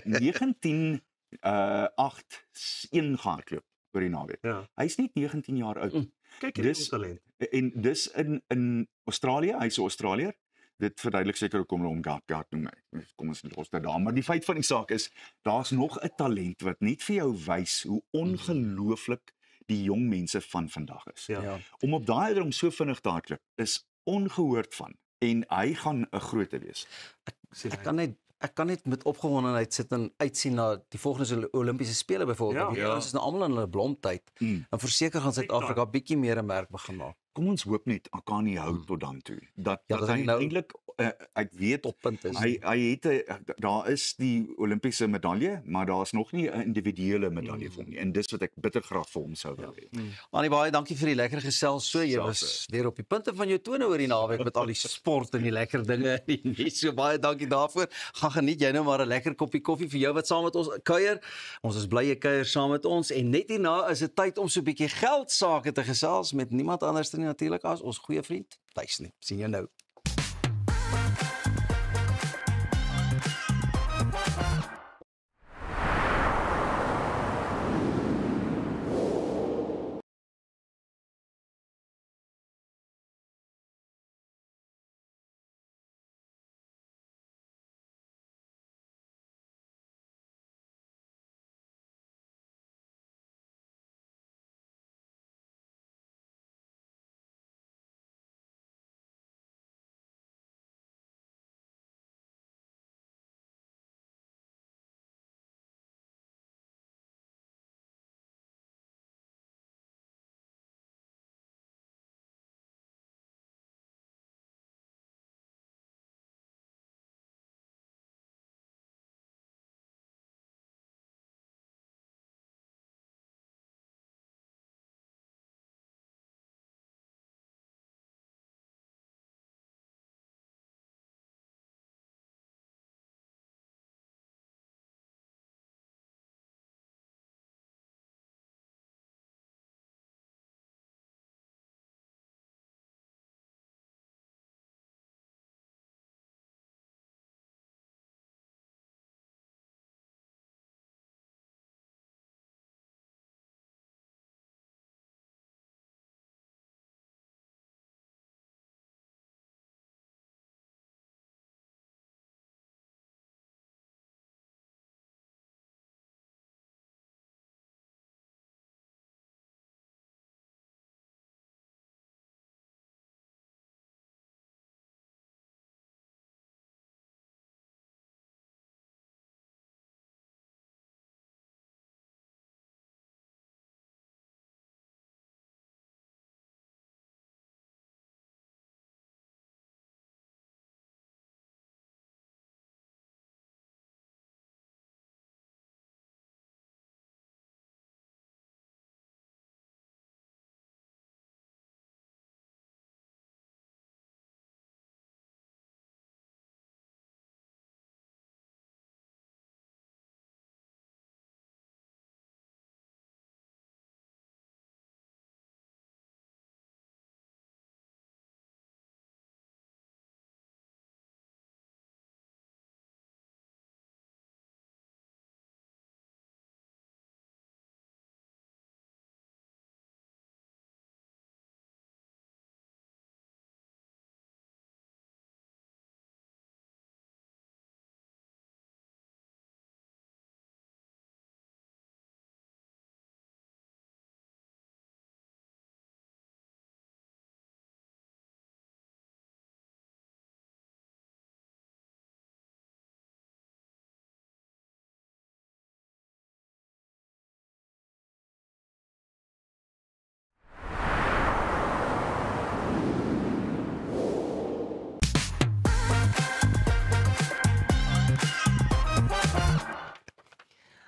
19:8:1 gehardloop oor die naweek. Hy's net 19 jaar oud. Kyk hierdie talent. En dis in Australië, hy's 'n Australiër. Dit verduidelik seker hoekom hulle hom Gout noem. Kom ons los dit daar, maar die feit van die saak is daar's nog 'n talent wat net vir jou wys hoe ongelooflik die jong mense van vandag is. Om op daai ouderdom so vinnig te hardloop is ongehoord van en hy gaan 'n grootte wees. Ek kan net met opgewondenheid sit en uitsien na die volgende Olimpiese spele byvoorbeeld. Ons is nou almal in hulle blomtyd. En verseker gaan Suid-Afrika bietjie meer 'n merk begin maak. Kom ons hoop net Akani hou tot dan toe. Dat hy nou eintlik ek weet op punt is. Hy het daar is die Olimpiese medalje, maar daar's nog nie 'n individuele medalje vir hom nie. En dis wat ek bitter graag vir hom sou wil hê. Annie, baie dankie vir die lekker gesels. So jy was weer op die punte van jou tone oor die naweek met al die sport en die lekker dinge en die nuus. So baie dankie daarvoor. Gaan geniet jy nou maar 'n lekker koppie koffie vir jou wat saam met ons kuier. Ons is bly jy kuier saam met ons en net hierna is dit tyd om so 'n bietjie geld sake te gesels met niemand anders nie natuurlik as ons goeie vriend Tuisne. Sien jou nou.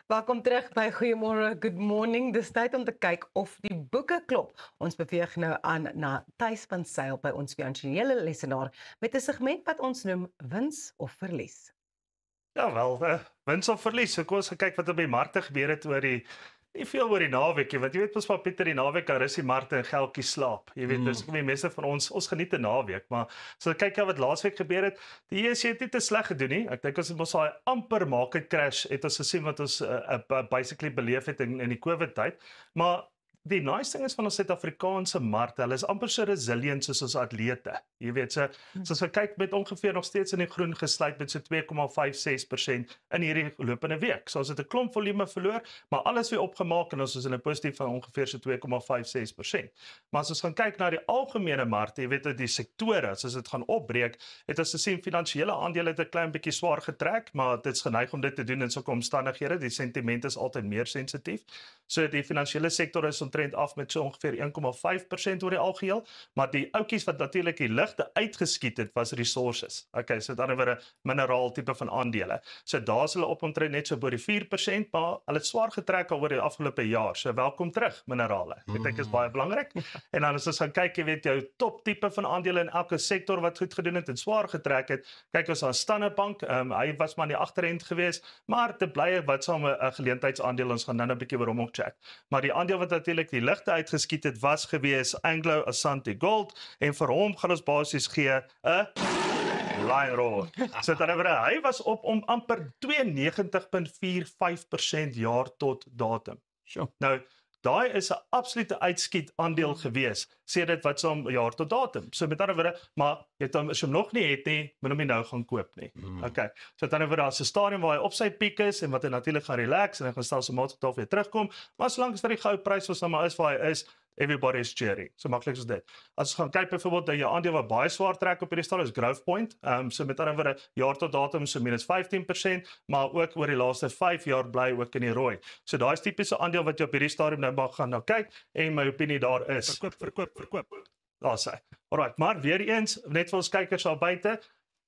Welkom terug by Goeiemôre, Good Morning. Dis tyd om te kyk of die boeke klop. Ons beweeg nou aan na Thys van Sail by ons finansiële lesenaar met 'n segment wat ons noem Wins of Verlies. Ja wel, wins of verlies. So kom ons kyk wat op die markte gebeur het oor die nie veel oor die naweek nie, want jy weet mos maar Pieter, die naweek daar is die markte en geldjie slaap. Jy weet, dis die meeste van ons geniet 'n naweek, maar so kyk wat laasweek gebeur het. Die ESG het nie te sleg gedoen nie. Ek dink ons het mos daai amper market crash het ons gesien wat ons basically beleef het in die COVID tyd, maar die nice ding is van ons Suid-Afrikaanse markte, hulle is amper so resilient soos ons atlete. Jy weet, so as we kyk met ongeveer nog steeds in die groen gesluit met so 2,56% in hierdie lopende week. So ons het 'n klomp volume verloor, maar alles weer opgemaak en ons is in 'n positief van ongeveer so 2,56%. Maar as ons gaan kyk na die algemene markte, jy weet die sektore, as dit gaan opbreek, het ons gesien finansiële aandele het 'n klein bietjie swaar getrek, maar dit is geneig om dit te doen in sulke omstandighede. Die sentiment is altyd meer sensitief. So die finansiële sektor is omtrent af met so ongeveer 1,5% oor die algeheel, maar die oudjies wat natuurlik die ligte uitgeskiet het was resources. Okay, so dan weer 'n mineraal tipe van aandele. So daar is hulle op omtrent net so bo die 4%, maar hulle het swaar getrek al oor die afgelope jaar. So welkom terug minerale. Ek dink is baie belangrik. En dan as ons gaan kyk, jy weet jou top tipe van aandele in elke sektor wat goed gedoen het en swaar getrek het. Kyk ons aan Standard Bank, hy was maar in die agterend geweest, maar dit bly wat saam 'n geleentheidsaandeel, ons gaan nou 'n bietjie oor hom ook check. Maar die aandeel wat natuurlik die ligte uitgeskiet het was gewees Anglo Ashanti Gold en vir hom gaan ons basies gee 'n line roll. So dan hy was op om amper 92,45% jaar tot datum. Sure. Nou daai is 'n absolute uitskiet aandeel gewees, sê dit wat so 'n jaar tot datum. So met ander woorde, maar jy dan as jy hom nog nie het nie, moet hom nie nou gaan koop nie. Okay. So dan word daar 'n stadium waar hy op sy piek is en wat hy natuurlik gaan relax en hy gaan stelselmatig weer terugkom, maar solank as die goudprys was nou maar is waar hy is, everybody is cheering. So maklik soos dit. As ons gaan kyk byvoorbeeld dat jou aandeel wat baie swaar trek op hierdie stadium is Growthpoint. So met ander woorde jaar tot datum so minus 15%, maar ook oor die laaste 5 jaar bly ook in die rooi. So daai is tipiese aandeel wat jy op hierdie stadium nou maar gaan kyk en my opinie daar is. Verkoop. Daar sê. Alright, maar weer eens net vir ons kykers daar buite,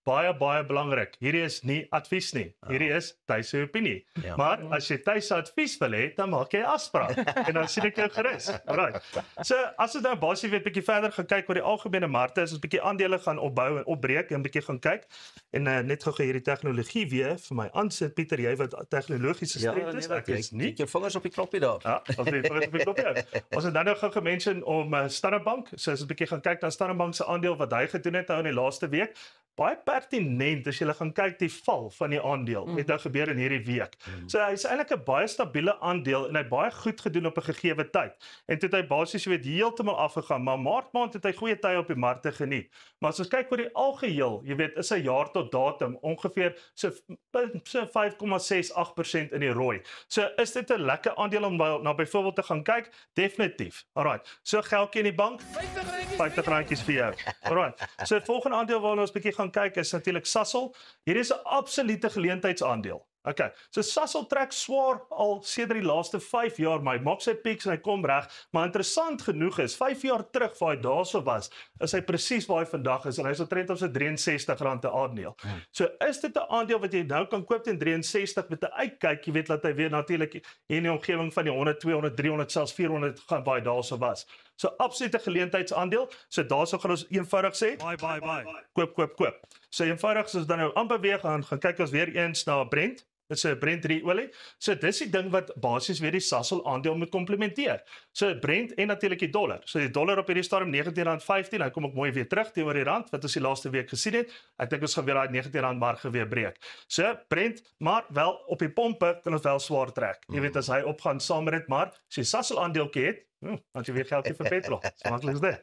baie belangrik. Hierdie is nie advies nie. Hierdie is Thys se opinie. Ja. Maar as jy Thys se advies wil hê, dan maak jy 'n afspraak en dan sien ek jou gerus. Alright. So as ons nou basies weer 'n bietjie verder gaan kyk oor die algemene markte, as ons 'n bietjie aandele gaan opbou en opbreek en 'n bietjie gaan kyk en net gou hierdie tegnologie weer vir my aansit Pieter, jy wat tegnologies gestremd is. Ek is nie. Kyk jou vingers op die knoppie daar. Ja, as jy vingers op die knoppie. Ons het nou gou gemention om Standard Bank, so as ons 'n bietjie gaan kyk na Standard Bank se aandeel wat hy gedoen het nou in die laaste week. Baie pertinent as jy gaan kyk die val van die aandeel het nou gebeur in hierdie week. So hy's eintlik 'n baie stabiele aandeel en hy baie goed gedoen op 'n gegeewe tyd. En toe het hy basies weet heeltemal afgegaan, maar Maart maand het hy goeie tye op die markte geniet. Maar as ons kyk oor die algeheel, jy weet, is hy jaar tot datum ongeveer so 5,68% in die rooi. So is dit 'n lekker aandeel om na byvoorbeeld te gaan kyk? Definitief. Alright. So geldjie in die bank, R50 vir jou. Alright. So volgende aandeel waarna ons bietjie gaan kyk is natuurlik Sasol. Hier is 'n absolute geleentheidsaandeel. Okay, so Sasol trek swaar al sedert die laaste 5 jaar, maar hy maak sy pieks en hy kom reg, maar interessant genoeg is 5 jaar terug waar hy daarso was, is hy presies waar hy vandag is en hy is omtrent op sy R63 'n aandeel. So is dit 'n aandeel wat jy nou kan koop teen 63 met 'n uitkyk, jy weet dat hy weer natuurlik hier in die omgewing van die 100, 200, 300 selfs 400 gaan waar hy daarso was. So absolute geleentheidsaandeel. So daarso gaan ons eenvoudig sê, buy. Koop. So eenvoudig as ons dan nou aanbeweeg gaan kyk ons weer eens na Brent. Dit is 'n Brent 3 olie. So dis die ding wat basies weer die Sasol aandeel moet komplementeer. So Brent en natuurlik die dollar. So die dollar op hierdie stadium R19.15, hy kom ook mooi weer terug teenoor die rand wat ons die laaste week gesien het. Ek dink ons gaan weer daai R19 marge weer breek. So Brent, maar wel op die pompe kan ons wel swaar trek. Jy weet as hy opgaan saam met dit, maar as jy Sasol aandeeltjie het, want jy weer geldjie vir petrol. So maklik is dit.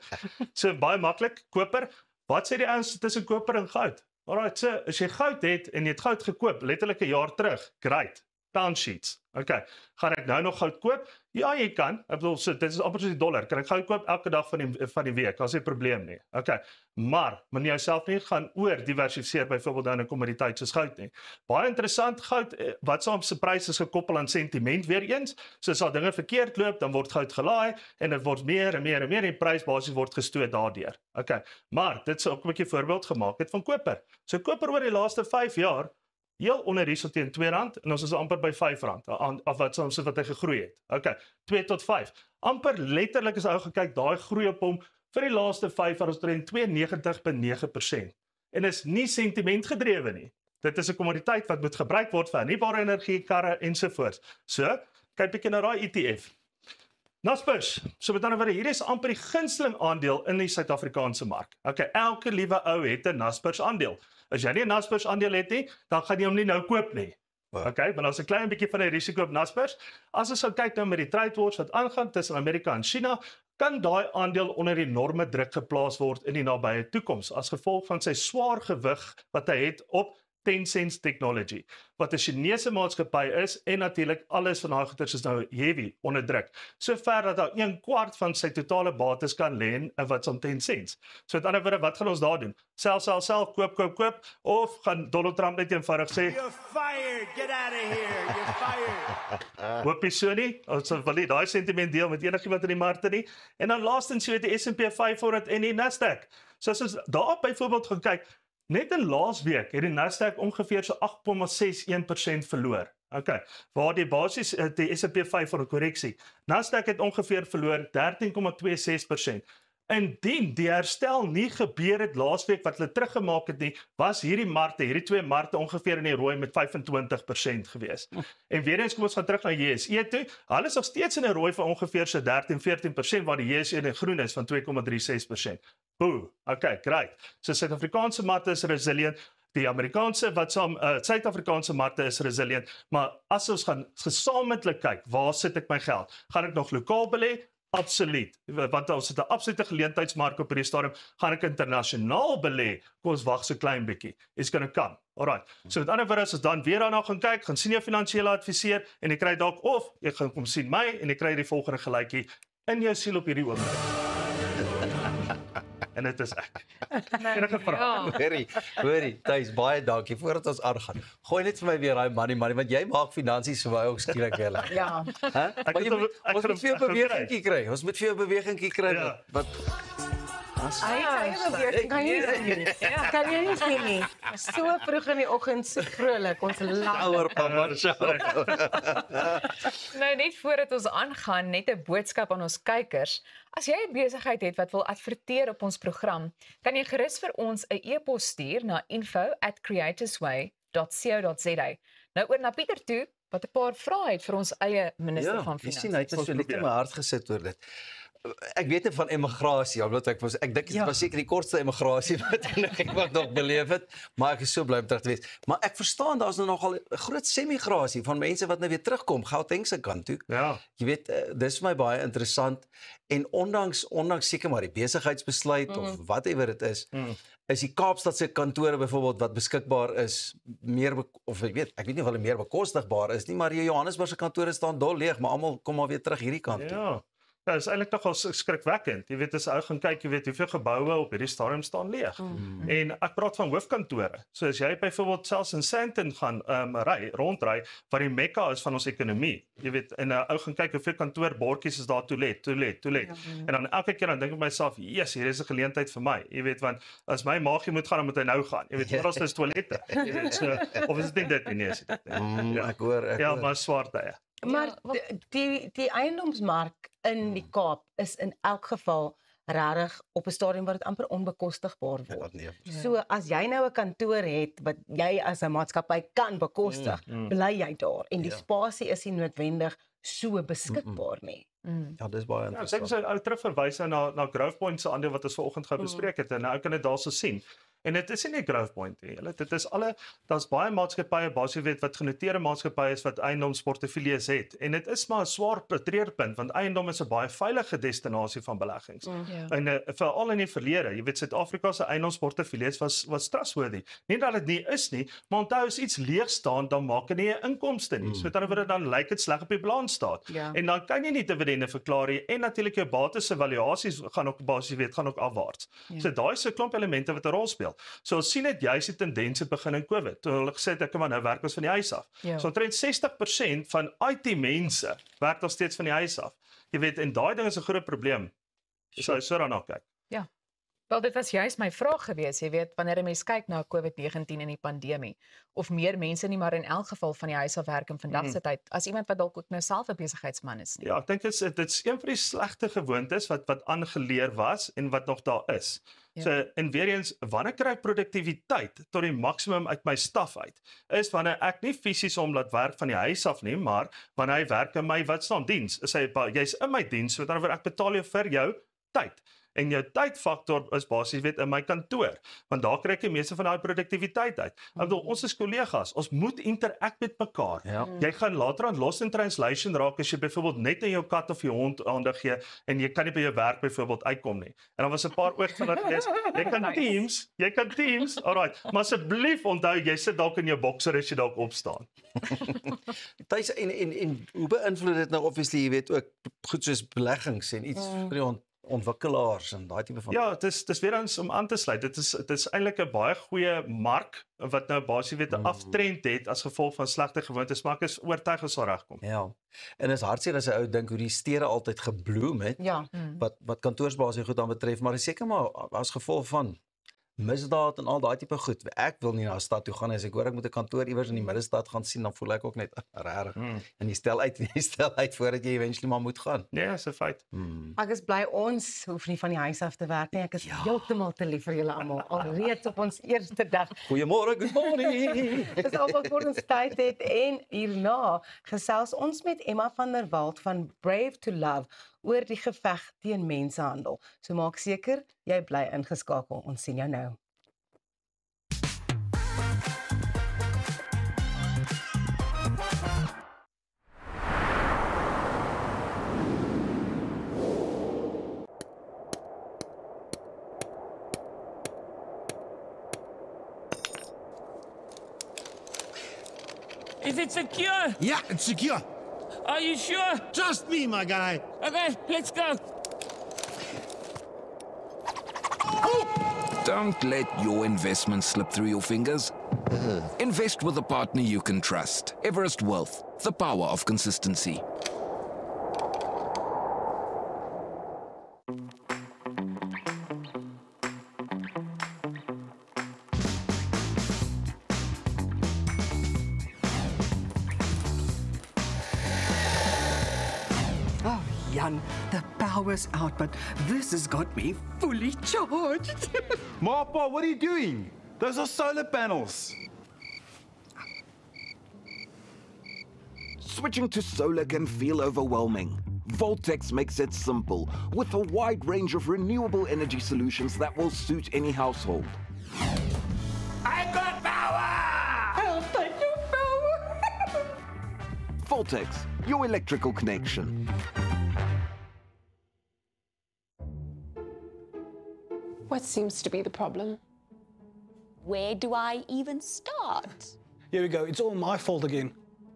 So baie maklik, koper. Wat sê die ouens tussen koper en goud? Alright, so as jy goud het en jy het goud gekoop letterlik 'n jaar terug, great. Pound sheets. Okay. Gaan ek nou nog goud koop? Ja, jy kan. Ek bedoel, so dit is amper soos die dollar. Kan ek goud koop elke dag van die week? Daar's nie 'n probleem nie. Okay. Maar moenie jouself nie gaan oor diversifiseer byvoorbeeld nou 'n kommoditeit soos goud nie. Baie interessant, goud wat saam se pryse is gekoppel aan sentiment weer eens. So as daar dinge verkeerd loop, dan word goud gelaai en dit word meer en die prys basies word gestoot daardeur. Okay. Maar dit sou ook 'n bietjie voorbeeld gemaak het van koper. So koper oor die laaste 5 jaar heel onder hierso teen R2 en ons is amper by R5 af wat soms wat hy gegroei het. Okay, 2 tot 5. Amper letterlik as ou gekyk, daai groei op hom vir die laaste 5 jaar is omtrent 92.9%. En is nie sentiment gedrewe nie. Dit is 'n kommoditeit wat moet gebruik word vir hernubare energie, karre ensovoorts. So, kyk bietjie na daai ETF. Naspers, so met ander woorde, hier is amper die gunsteling aandeel in die Suid-Afrikaanse mark. Okay, elke liewe ou het 'n Naspers aandeel. As jy nie 'n Naspers aandeel het nie, dan gaan jy hom nie nou koop nie. Okay, maar ons 'n klein bietjie van die risiko op Naspers. As ons sou kyk nou met die trade wars wat aangaan tussen Amerika en China, kan daai aandeel onder enorme druk geplaas word in die nabye toekoms as gevolg van sy swaar gewig wat hy het op Tencent Technology, wat 'n Chinese maatskappy is en natuurlik alles van daai goeder is nou heavy onder druk. Sover dat daar 1/4 van sy totale bates kan lê in wat's om Tencent. So met ander woorde, wat gaan ons daar doen? Self, koop, of gaan Donald Trump net eenvoudig sê, You're fired, get out of here, you're fired. hoopie so nie, ons wil nie daai sentiment deel met enigiemand in die markte nie. En dan laastens jy weet die S&P 500 en die Nasdaq. So as ons daar byvoorbeeld gaan kyk, net in laasweek het die Nasdaq ongeveer so 8,61% verloor. Okay, waar die basis die S&P 500 korreksie. Nasdaq het ongeveer verloor 13,26%. Indien die herstel nie gebeur het laasweek wat hulle teruggemaak het nie, was hierdie twee markte ongeveer in die rooi met 25% gewees. En weer eens kom ons gaan terug na JSE toe. Hulle is nog steeds in 'n rooi van ongeveer so 13-14% waar die JSE in groen is van 2,36%. Boe, okay, great. So Suid-Afrikaanse markte is resilient. Die Amerikaanse Suid-Afrikaanse markte is resilient, maar as ons gaan gesamentlik kyk, waar sit ek my geld? Gaan ek nog lokaal belê? Absoluut, want ons het 'n absolute geleentheidsmark op hierdie stadium, gaan ek internasionaal belê, kom ons wag so klein bietjie, it's gonna come, alright, so met ander woorde, as ons dan weer daarna gaan kyk, gaan sien jou finansiële adviseur, en jy kry dalk, of jy gaan kom sien my, en jy kry die volgende gelykie, in jou siel op hierdie oomblik. En dit is ek. Enige vraag? Hoorie, Thys, baie dankie, voordat ons aangaan, gooi net vir my weer daai money, want jy maak finansies vir my ook skielik hele. Ja. Ons moet veel bewegingkie kry, wat... Kan jy nie sien nie? So vroeg in die oggend, so vrolik, ons lag. Nou net voordat ons aangaan, net 'n boodskap aan ons kykers. As jy 'n besigheid het wat wil adverteer op ons program, kan jy gerus vir ons 'n e-pos stuur na info@creatorsway.co.za. Nou oor na Pieter toe, wat 'n paar vrae het vir ons eie minister van Finansies. Ja, jy sien, hy het so net in my hart gesit oor dit. Ek weet net van emigrasie, omdat ek dink dit was seker die kortste emigrasie wat iemand nog beleef het, maar ek is so bly om terug te wees. Maar ek verstaan daar's nou nogal 'n groot semigrasie van mense wat nou weer terugkom, Gauteng se kant toe. Ja. Jy weet, dis vir my baie interessant en ondanks seker maar die besigheidsbesluit of whatever dit is die Kaapstad se kantore byvoorbeeld wat beskikbaar is, ek weet nie of hulle meer bekostigbaar is nie, maar die Johannesburg se kantore staan dol leeg, maar almal kom maar weer terug hierdie kant toe. Ja. Ja, dit is eintlik nogal skrikwekkend. Jy weet, as ou gaan kyk, jy weet hoeveel geboue op hierdie stadium staan leeg. En ek praat van hoofkantore. So as jy byvoorbeeld selfs in Sandton gaan rondry, wat die mekka is van ons ekonomie. Jy weet, en ou gaan kyk hoeveel kantoorbordjies is daar toilet. En dan elke keer dan dink ek myself, yes, hier is 'n geleentheid vir my. Jy weet, want as my maagie moet gaan, dan moet hy nou gaan. Jy weet, oral is toilette. Jy weet, so, of is dit nie? Nee, is dit nie. Ek hoor. Ja, maar swaar tye. Maar die eiendomsmark in die Kaap is in elk geval regtig op 'n stadium waar dit amper onbekostigbaar word. So as jy nou 'n kantoor het wat jy as 'n maatskappy kan bekostig, bly jy daar en die spasie is nie noodwendig so beskikbaar nie. Ja, dis baie interessant. Ek sê ou terugverwys na Growthpoint se aandeel wat ons vanoggend gou bespreek het en nou kan dit daarso sien. En dit is nie Growthpoint nie. Dit is daar's baie maatskappye basies weet wat genoteerde maatskappye is wat eiendomsportefeuilles het. En dit is maar 'n swaar treurpunt want eiendom is 'n baie veilige destinasie van beleggings. En veral in die verlede, jy weet Suid-Afrika se eiendomsportefeuilles was trustworthy. Nie dat dit nie is nie, maar onthou as iets leeg staan, dan maak dit nie 'n inkomste nie. So met ander woorde dan lyk dit sleg op die balansstaat. En dan kan jy nie dividende verklaar nie en natuurlik jou bates evaluasies gaan ook basies weet gaan ook afwaarts. So daai is 'n klomp elemente wat 'n rol speel. So ons sien dit juis die tendense begin in COVID. Toe hulle gesê het ek kan nou werk ons van die huis af. So omtrent 60% van IT-mense werk nog steeds van die huis af. Jy weet, en daai ding is 'n groot probleem. So daarna kyk. Ja. Wel, dit was juist my vraag gewees, jy weet, wanneer 'n mens kyk na COVID-19 en die pandemie, of meer mense nie maar in elk geval van die huis af werk in vandag se tyd, as iemand wat dalk ook nou self 'n besigheidsman is nie. Ja, ek dink dit is een van die slegte gewoontes wat aangeleer was en wat nog daar is. Ja. So, en weer eens, wanneer kry ek produktiwiteit tot die maksimum uit my staf uit, is wanneer ek nie fisies hom laat werk van die huis af nie, maar wanneer hy werk in my, wat staan, diens, is hy, jy's in my diens, so dan word ek betaal jou vir jou tyd. En jou tydfaktor is basies weet in my kantoor, want daar kry ek die meeste van daai produktiwiteit uit. Ek bedoel, ons is kollegas, ons moet interact met mekaar. Ja. Jy gaan later aan lost in translation raak as jy byvoorbeeld net aan jou kat of jou hond aandag gee en jy kan nie by jou werk byvoorbeeld uitkom nie. En dan was 'n paar oogvinger gewees. Jy kan Teams, alright, maar asseblief onthou jy sit dalk in jou boxer as jy dalk opstaan. Tuis en hoe beïnvloed dit nou obviously, jy weet ook goed soos beleggings en iets vir die ontwikkelaars en daai tipe van. Ja, dit is weer eens om aan te sluit. Dit is eintlik 'n baie goeie mark wat nou basies weet 'n aftrend het as gevolg van slegte gewoontes, maar ek is oortuig ons sal regkom. Ja. En is hartseer as 'n ou dink hoe die stede altyd gebloem het. Ja. Wat kantoorsbasis goed aan betref, maar is seker maar as gevolg van misdaad en al daai tipe goed. Ek wil nie na 'n stad toe gaan as ek hoor ek moet 'n kantoor iewers in die middestad gaan sien, dan voel ek ook net rarig. En jy stel uit voordat jy eventually maar moet gaan. Nee, dis 'n feit. Ek is bly ons hoef nie van die huis af te werk nie. Ek is heeltemal te lief vir julle almal alreeds op ons eerste dag. Goeiemôre, good morning. Dis al wat vir ons tyd het en hierna gesels ons met Emma van der Walt van Brave to Love oor die geveg teen mensenhandel. So maak seker jy bly ingeskakel. Ons sien jou nou. Is it secure? Yeah, it's secure. Are you sure? Trust me, my guy. Okay, let's go. Don't let your investment slip through your fingers. Invest with a partner you can trust. Everest Wealth, the power of consistency. Jan, the power's out, but this has got me fully charged. Papa, what are you doing? Those are solar panels. Switching to solar can feel overwhelming. Voltex makes it simple, with a wide range of renewable energy solutions that will suit any household. I got power! I'll take your power. Voltex, your electrical connection. What seems to be the problem? Where do I even start? Here we go. It's all my fault again.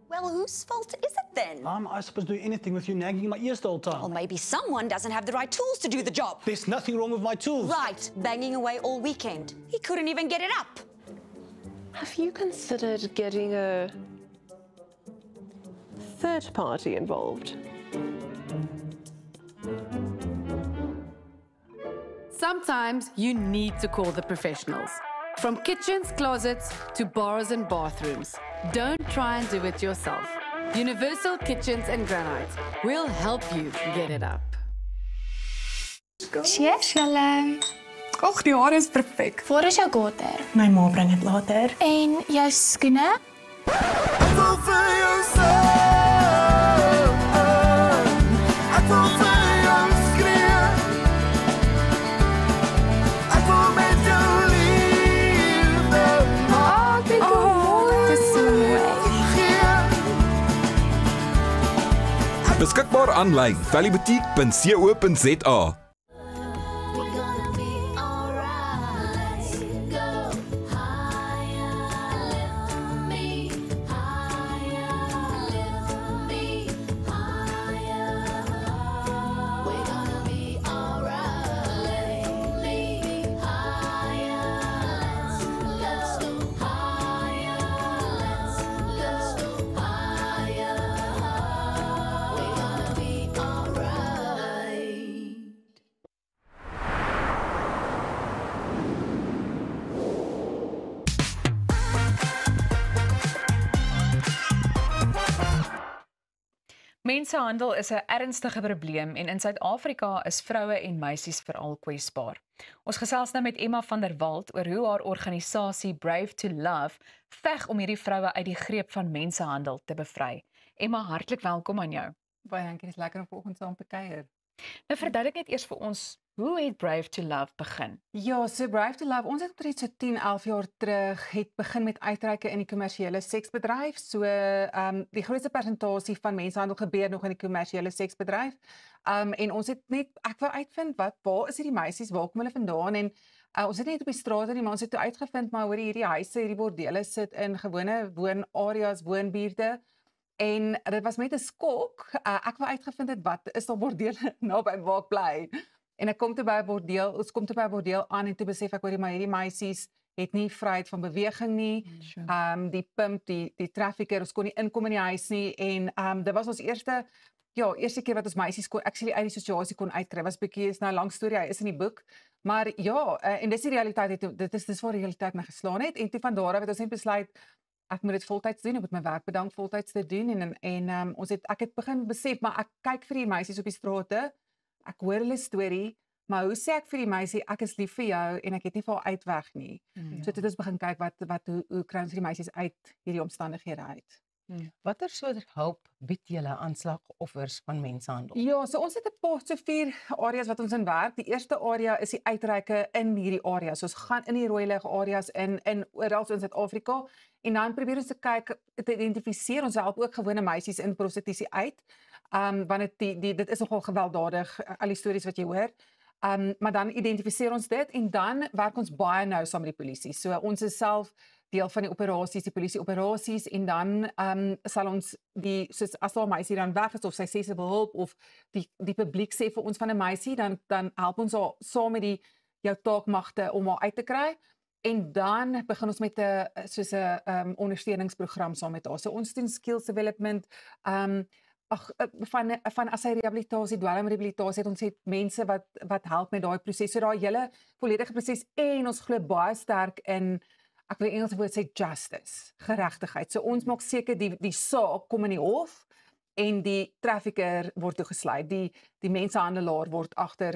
Well, whose fault is it then? Am I supposed to do anything with you nagging in my ears the whole time? Well, maybe someone doesn't have the right tools to do the job. There's nothing wrong with my tools. Right, banging away all weekend. He couldn't even get it up. Have you considered getting a third party involved? Sometimes you need to call the professionals. From kitchens, closets to bars and bathrooms. Don't try and do it yourself. Universal Kitchens and Granites. We'll help you get it up. Cheers, julle. Och, die hare is perfek. Waar is jou gater? My ma bring dit later. En jou skoene? Ek wil vir jou sê, ek wil vir jou skree, ek wil met jou liefde maak. Dit is so mooi. Beskikbaar aanlyn valleyboutique.co.za. Mensenhandel is 'n ernstige probleem en in Suid-Afrika is vroue en meisies veral kwesbaar. Ons gesels nou met Emma van der Walt oor hoe haar organisasie Brave to Love veg om hierdie vroue uit die greep van mensenhandel te bevry. Emma, hartlik welkom aan jou. Baie dankie, dit is lekker om vanoggend saam te kuier. Nou verduidelik net eers vir ons, hoe het Brave to Love begin? Ja, so Brave to Love, ons het omtrent so 10, 11 jaar terug het begin met uitreike in die kommersiële seksbedryf. So die grootste persentasie van mensenhandel gebeur nog in die kommersiële seksbedryf. En ons het net ek wou uitvind waar is hierdie meisies, waar kom hulle vandaan en ons het net op die strate nie, maar ons het toe uitgevind maar hoor hierdie huise, hierdie bordele sit in gewone woonareas, woonbuurte. En dit was met 'n skok. Ek wou uitgevind het wat is daar bordele naby waar ek bly. En ek kom toe by 'n bordeel, ons kom toe by 'n bordeel aan en toe besef ek hoor maar hierdie meisies het nie vryheid van beweging nie. Die pimp, die trafficker, ons kon nie inkom in die huis nie en dit was ons eerste keer wat ons meisies kon actually uit die situasie kon uitkry. Was bietjie is nou 'n lang storie, hy is in die boek. Maar ja, en dis die realiteit, dit is waar die realiteit my geslaan het en toe van daar af het ons net besluit ek moet dit voltyds doen, ek moet my werk bedank voltyds te doen en ek het begin besef maar ek kyk vir die meisies op die strate. Ek hoor hulle storie, maar hoe sê ek vir die meisie ek is lief vir jou en ek het nie vir haar uitweg nie. So dit ons begin kyk hoe kry ons die meisies uit hierdie omstandighede uit. Watter soort hulp bied julle aan slagoffers van mensenhandel? Ja, so ons het 'n paar so 4 areas wat ons in werk. Die eerste area is die uitreike in hierdie areas. So ons gaan in die rooi lig areas in oral in Suid-Afrika en dan probeer ons te kyk te identifiseer. Ons help ook gewone meisies in prostitusie uit. Want dit is nogal gewelddadig al die stories wat jy hoor. Maar dan identifiseer ons dit en dan werk ons baie nou saam met die polisie. So ons is self deel van die operasies, die polisie operasies en dan sal ons soos as daar 'n meisie dan weg is of sy sê sy wil hulp of die publiek sê vir ons van 'n meisie dan help ons haar saam met jou taakmagte om haar uit te kry. En dan begin ons met 'n ondersteuningsprogram saam met haar. So ons doen skills development van as hy rehabilitasie, dwelmrehabilitasie, ons het mense wat help met daai proses. So daai hele volledige proses en ons glo baie sterk in ek wil Engels woord sê justice, geregtigheid. So ons maak seker die saak kom in die hof en die trafficker word toegesluit. Die mensenhandelaar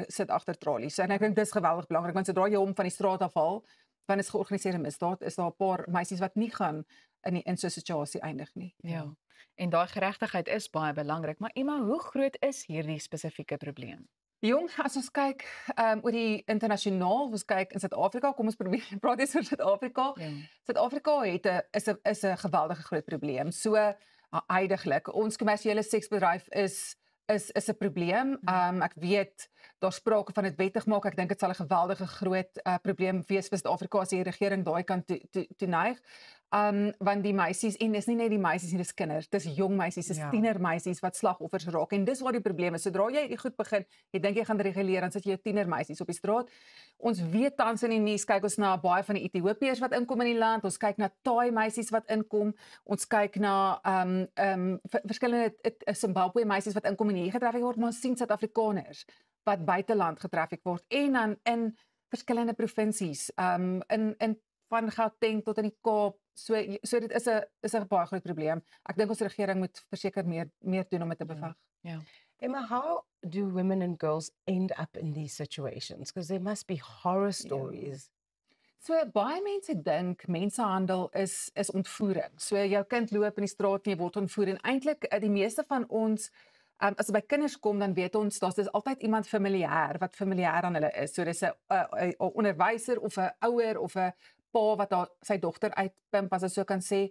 sit agter tralies. En ek dink dis geweldig belangrik want sodra jy hom van die straat afhaal, want is georganiseerde misdaad, is daar 'n paar meisies wat nie gaan in so 'n situasie eindig nie. Ja. En daai geregtigheid is baie belangrik, maar Emma, hoe groot is hierdie spesifieke probleem? Jong, as ons kyk oor die internasionaal, ons kyk in Suid-Afrika, kom ons probeer praat eens oor Suid-Afrika. Suid-Afrika is 'n geweldige groot probleem. So huidiglik, ons kommersiële seksbedryf is 'n probleem. Ek weet daar's sprake van dit wettig maak. Ek dink dit sal 'n geweldige groot probleem wees vir Suid-Afrika as die regering daai kan toeneig. Want die meisies en dis nie net die meisies nie, dis kinders. Dis jong meisies, dis tienermeisies wat slagoffers raak en dis waar die probleem is. Sodra jy die goed begin, jy dink jy gaan reguleer, dan sit jy jou tienermeisies op die straat. Ons weet tans in die nuus kyk ons na baie van die Ethiopiërs wat inkom in die land. Ons kyk na Thai meisies wat inkom. Ons kyk na verskillende Zimbabwe meisies wat inkom en hier getrafik word, maar ons sien Suid-Afrikaners wat buiteland getrafik word en dan in verskillende provinsies in van Gauteng tot in die Kaap. So dit is 'n baie groot probleem. Ek dink ons regering moet verseker meer doen om dit te beveg. Ja. Emma, how do women and girls end up in these situations? Because there must be horror stories. So baie mense dink mensenhandel is ontvoering. So jou kind loop in die straat en jy word ontvoer en eintlik die meeste van ons as by kinders kom dan weet ons daar's altyd iemand familier wat familier aan hulle is. So dis 'n onderwyser of 'n ouer of 'n pa wat sy dogter uitpimp as ek so kan sê.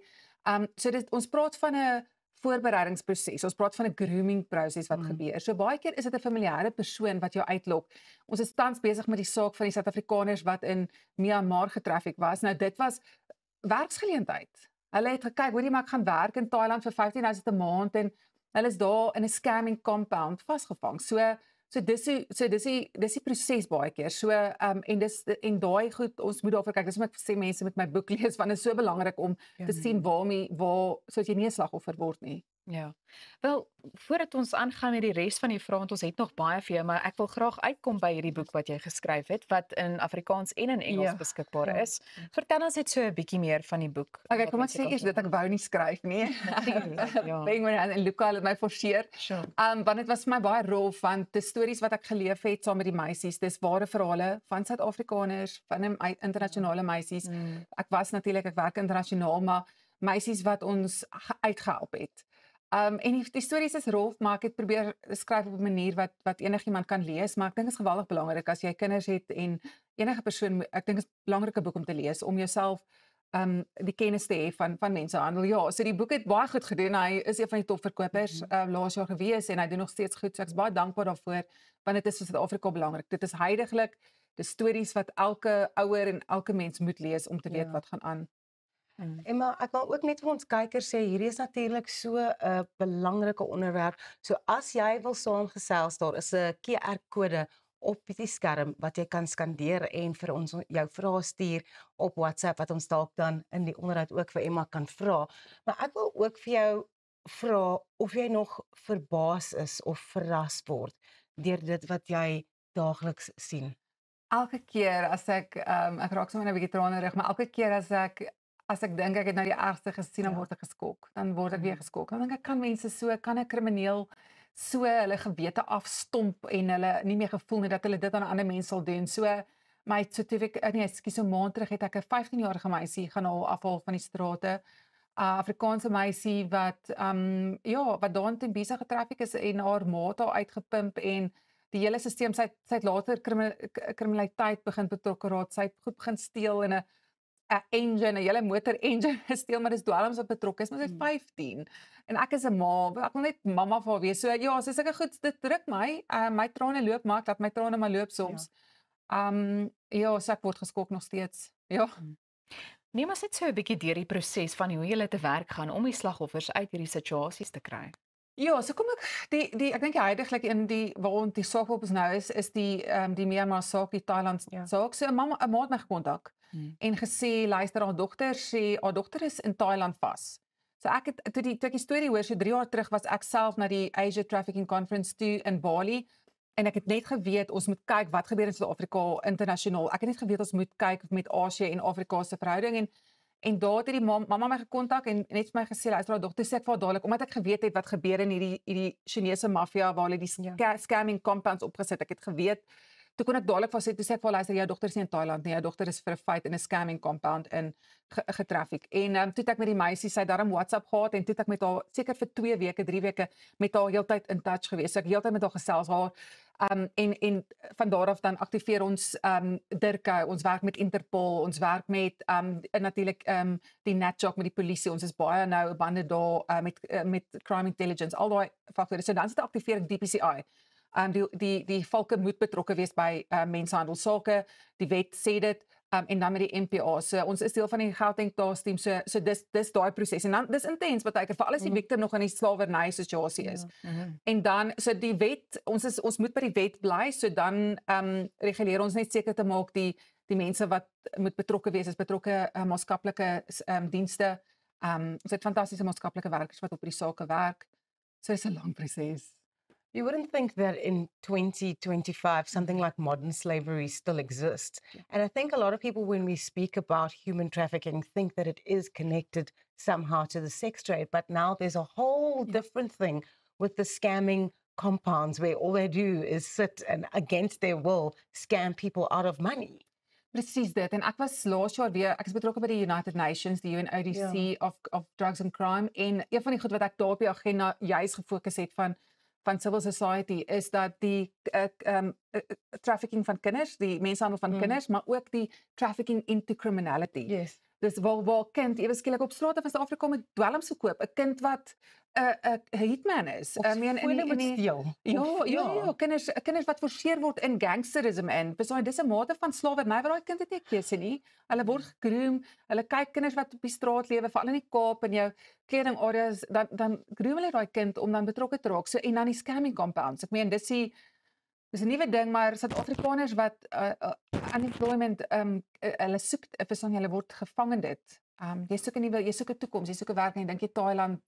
So ons praat van 'n voorbereidingsproses. Ons praat van 'n grooming proses wat gebeur. So baie keer is dit 'n familiêre persoon wat jou uitlok. Ons is tans besig met die saak van die Suid-Afrikaners wat in Myanmar getrafik was. Nou dit was werksgeleentheid. Hulle het gekyk, hoorie maar ek gaan werk in Thailand vir 15,000 'n maand en hulle is daar in 'n scamming compound vasgevang. So dis die proses baie keer. So en daai goed ons moet daarvoor kyk. Dis wat ek sê mense met my boek lees want dit is so belangrik om te sien waar sodat jy nie 'n slagoffer word nie. Ja. Wel, voordat ons aangaan met die res van die vrae, want ons het nog baie vir jou, maar ek wil graag uitkom by hierdie boek wat jy geskryf het, wat in Afrikaans en in Engels beskikbaar is. Vertel ons net so 'n bietjie meer van die boek. Okay, kom ek sê eers dit ek wou nie skryf nie. Penguin en Luca het my forceer. Want dit was vir my baie rof, want die stories wat ek geleef het saam met die meisies, dis ware verhale van Suid-Afrikaners, van internasionale meisies. Ek werk internasionaal, maar meisies wat ons uitgehelp het. En die stories is rof, maar ek het probeer skryf op 'n manier wat enigiemand kan lees, maar ek dink dit is geweldig belangrik as jy kinders het en enige persoon, ek dink dit is 'n belangrike boek om te lees, om jouself die kennis te hê van mensenhandel. Ja, so die boek het baie goed gedoen, hy is een van die topverkopers laas jaar gewees en hy doen nog steeds goed, so ek is baie dankbaar daarvoor, want dit is vir Suid-Afrika belangrik. Dit is heidaglik, dis stories wat elke ouer en elke mens moet lees om te weet wat gaan aan. Emma, ek wil ook net vir ons kykers sê, hierdie is natuurlik so 'n belangrike onderwerp. So as jy wil saamgesels, daar is 'n QR-kode op die skerm wat jy kan skandeer en vir ons jou vrae stuur op WhatsApp wat ons dalk dan in die onderhoud ook vir Emma kan vra. Maar ek wil ook vir jou vra of jy nog verbaas is of verras word deur dit wat jy daagliks sien. Elke keer as ek raak sommer 'n bietjie tranerig, maar elke keer as ek dink ek het nou die ergste gesien, dan word ek geskok. Dan word ek weer geskok. Dan dink ek, kan 'n krimineel so hulle gewete afstomp en hulle nie meer gevoel nie dat hulle dit aan 'n ander mens sal doen. So my so maand terug het ek 'n 15-jarige meisie gaan afhaal van die strate. Afrikaanse meisie wat wat daar in Tembisa getraffiek is en haar maat haar uitgepimp en die hele stelsel, sy het later kriminaliteit begin betrokke raak. Sy het goed begin steel en 'n hele motor engine gesteel, maar dis dwelms wat betrokke is, maar sy is 15. En ek is 'n ma, ek wil net mamma vir haar wees. So ja, sy sê goed, dit druk my. My trane loop, maar ek laat my trane maar loop soms. So ek word geskok nog steeds. Ja. Neem ons net so 'n bietjie deur die proses van hoe jy te werk gaan om die slagoffers uit hierdie situasies te kry. Ja, so kom ek ek dink heidaglik in die waar die saak op ons nou is die Myanmar saak, die Thailand saak. So 'n maat my gekontak en gesê luister, haar dogter is in Thailand vas. So ek het toe ek die storie hoor, so 3 jaar terug was ek self na die Asia Trafficking Conference toe in Bali en ek het net geweet ons moet kyk wat gebeur in Suid-Afrika internasionaal. Ek het net geweet ons moet kyk met Asië en Afrika se verhouding en daar het die mamma my gekontak en net vir my gesê luister, haar dogter sê ek vir haar dadelik omdat ek geweet het wat gebeur in hierdie Chinese maffia waar hulle die scamming compounds opgesit. Ek het geweet. Toe kon ek dadelik vir sê, toe sê ek vir luister, jou dogter is nie in Thailand nie, jou dogter is vir 'n feit in 'n scamming compound in getraffiek. En toe het ek met die meisie, sy het daarom WhatsApp gehad en toe het ek met haar seker vir 2 weke, 3 weke met haar heeltyd in touch gewees. So ek heeltyd met haar gesels en van daar af dan aktiveer ons Dirke, ons werk met Interpol, ons werk met natuurlik die NatJock met die polisie. Ons is baie nou bande daar met crime intelligence, al daai faktore. So dan sit ek aktiveer ek DPCI. Die valke moet betrokke wees by mensenhandelsake, die wet sê dit, en dan met die NPA. So ons is deel van die Gauteng Task Team, so dis daai proses. En dan dis intens partykeer, veral as die victim nog in die slawerny situasie is. En dan, so die wet, ons moet by die wet bly, so dan reguleer ons net seker te maak die mense wat moet betrokke wees, is betrokke maatskaplike dienste. Ons het fantastiese maatskaplike werkers wat op die sake werk. So dis 'n lang proses. You wouldn't think that in 2025 something like modern slavery still exists. And I think a lot of people, when we speak about human trafficking, think that it is connected somehow to the sex trade. But now there's a whole different thing with the scamming compounds where all they do is sit and against their will scam people out of money. Presies dit. En ek was laas jaar weer, ek is betrokke by die United Nations, die UNODC of Drugs and Crime. En een van die goed wat ek daar op die agenda juist gefokus het van civil society is dat die trafficking van kinders, die mensenhandel van kinders, maar ook die trafficking into criminality. Yes. Dus waar kind ewe skielik op strate van Suid-Afrika met dwelms verkoop, 'n kind wat 'n hitman is. Ja, kinders wat forceer word in gangsterisme in. Dis 'n mate van slawerny wat daai kind het nie keuse nie. Hulle word gegroom, hulle kyk kinders wat op die straat lewe, veral in die Kaap en jou kledingareas, dan groom hulle daai kind om dan betrokke te raak. So en dan die scamming compounds. Ek meen dis 'n nuwe ding, maar Suid-Afrikaners wat unemployment hulle soek, hulle word gevang in dit. Jy soek 'n toekoms, jy soek 'n werk en jy dink jy Thailand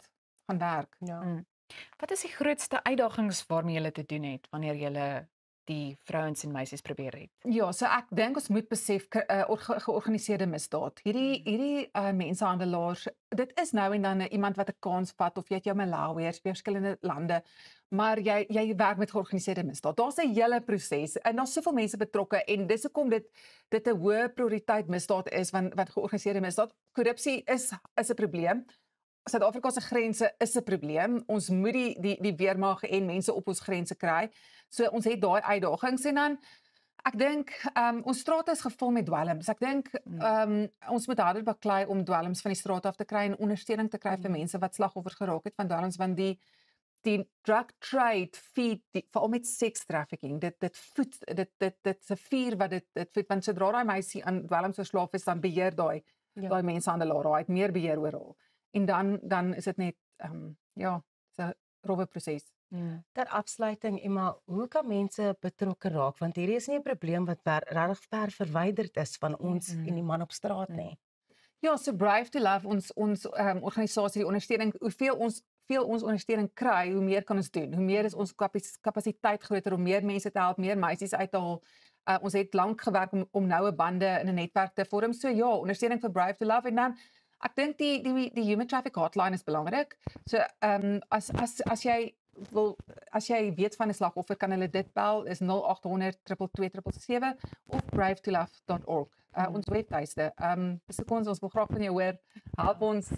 gaan werk. Ja. Wat is die grootste uitdagings waarmee julle te doen het wanneer julle die vrouens en meisies probeer red? Ja, so ek dink ons moet besef georganiseerde misdaad. Hierdie mensehandelaars, dit is nou en dan iemand wat 'n kans vat of jy het jou Malawiërs by verskillende lande, maar jy werk met georganiseerde misdaad. Daar's 'n hele proses en daar's soveel mense betrokke en dis hoekom dit 'n hoë prioriteit misdaad is want georganiseerde misdaad, korrupsie is 'n probleem. Suid-Afrika se grense is 'n probleem. Ons moet die weermag en mense op ons grense kry. So ons het daai uitdagings en dan ek dink ons strate is gevul met dwelms. Ek dink ons moet harder baklei om dwelms van die straat af te kry en ondersteuning te kry vir mense wat slagoffers geraak het van dwelms want die drug trade feed veral met sex trafficking. Dit voed dit's 'n vuur wat dit voed want sodra daai meisie aan dwelms verslaaf is dan beheer daai mensehandelaar, hy het meer beheer oor haar. En dan is dit net ja, 'n rowwe proses. Ter afsluiting, Emma, hoe kan mense betrokke raak want hierdie is nie 'n probleem wat regtig ver verwyderd is van ons en die man op straat nie. Ja, so Brave to Love ons organisasie die ondersteuning, hoeveel ons ondersteuning kry, hoe meer kan ons doen. Hoe meer is ons kapasiteit groter om meer mense te help, meer meisies uit te haal. Ons het lank gewerk om noue bande in 'n netwerk te vorm. So ja, ondersteuning vir Brave to Love en dan ek dink die human traffic hotline is belangrik. So as jy weet van 'n slagoffer kan hulle dit bel is 0800 222 777 of bravetolove.org. Ons webtuiste. Dis ons wil graag van jou hoor. Help ons.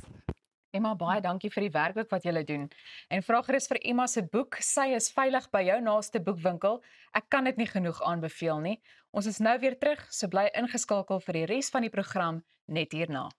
Emma, baie dankie vir die werk wat julle doen. En vra gerus vir Emma se boek. Sy is veilig by jou naaste boekwinkel. Ek kan dit nie genoeg aanbeveel nie. Ons is nou weer terug, so bly ingeskakel vir die res van die program net hierna.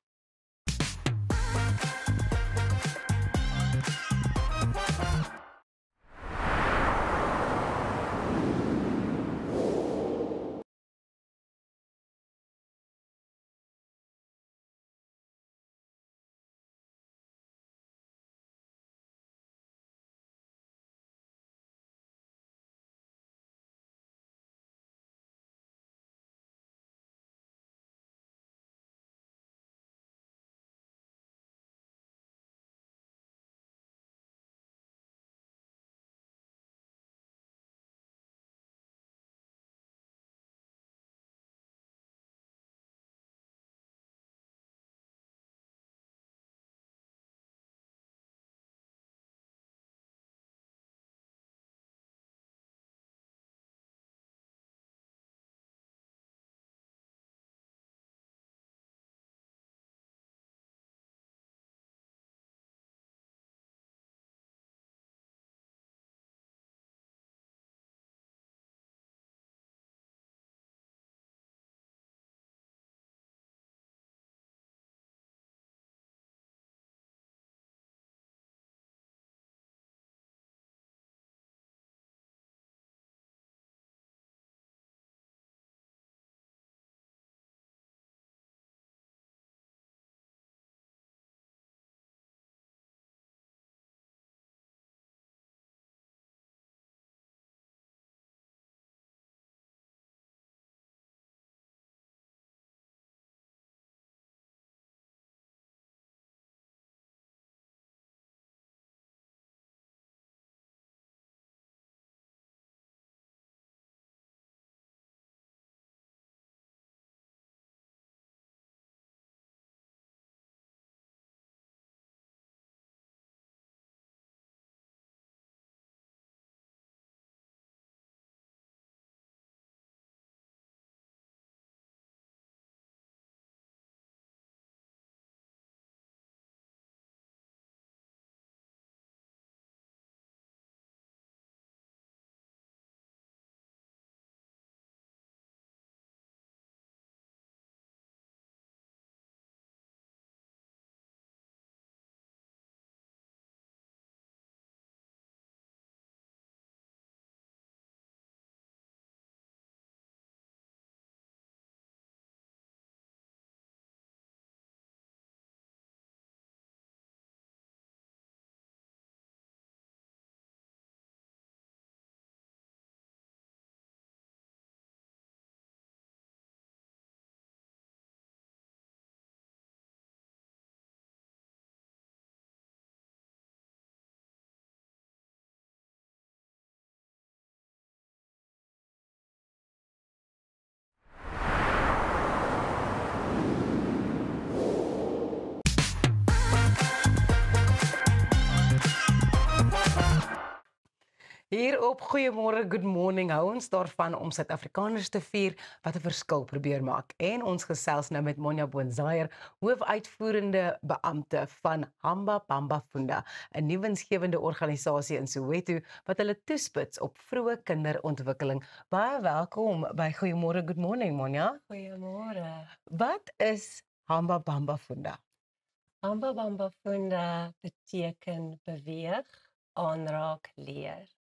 Hier op Goeiemôre, Good Morning hou ons daarvan om Suid-Afrikaners te vier wat 'n verskil probeer maak. En ons gesels nou met Monja Boonzaier, hoofuitvoerende beampte van Hamba Bamba Funda, 'n nuwe winsgewende organisasie in Soweto wat hulle toespits op vroeë kinderontwikkeling. Baie welkom by Goeiemôre, Good Morning, Monja. Goeiemôre. Wat is Hamba Bamba Funda? Hamba Bamba Funda beteken beweeg, aanraak, leer.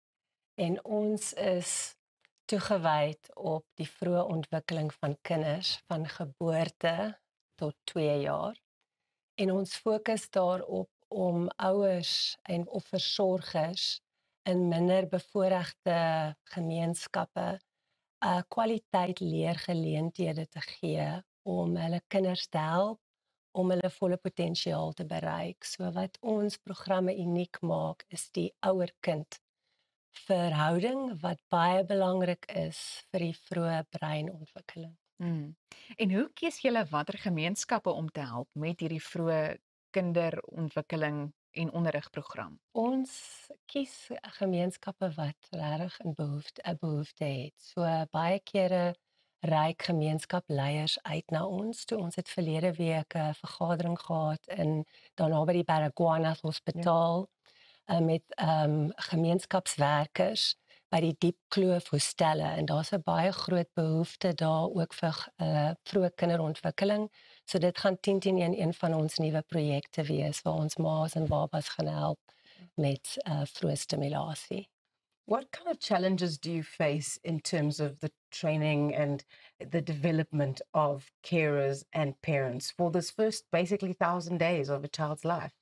En ons is toegewyd op die vroeë ontwikkeling van kinders van geboorte tot 2 jaar. En ons fokus daarop om ouers en of versorgers in minder bevoorregte gemeenskappe kwaliteit leergeleenthede te gee om hulle kinders te help om hulle volle potensiaal te bereik. So wat ons programme uniek maak is die ouer-kind verhouding wat baie belangrik is vir die vroeë breinontwikkeling. En hoe kies julle watter gemeenskappe om te help met hierdie vroeë kinderontwikkeling en onderrigprogram? Ons kies gemeenskappe wat regtig 'n behoefte het. So baie kere reik gemeenskapleiers uit na ons. Toe ons het verlede week 'n vergadering gehad daarna by die Baragwanath Hospitaal met gemeenskapswerkers by die Diepkloof hostelle en daar's 'n baie groot behoefte daar ook vir vroeë kinderontwikkeling. So dit gaan 10-10 een van ons nuwe projekte wees waar ons ma's en babas gaan help met vroeë stimulasie. What kind of challenges do you face in terms of the training and the development of carers and parents for this first basically 1,000 days of a child's life?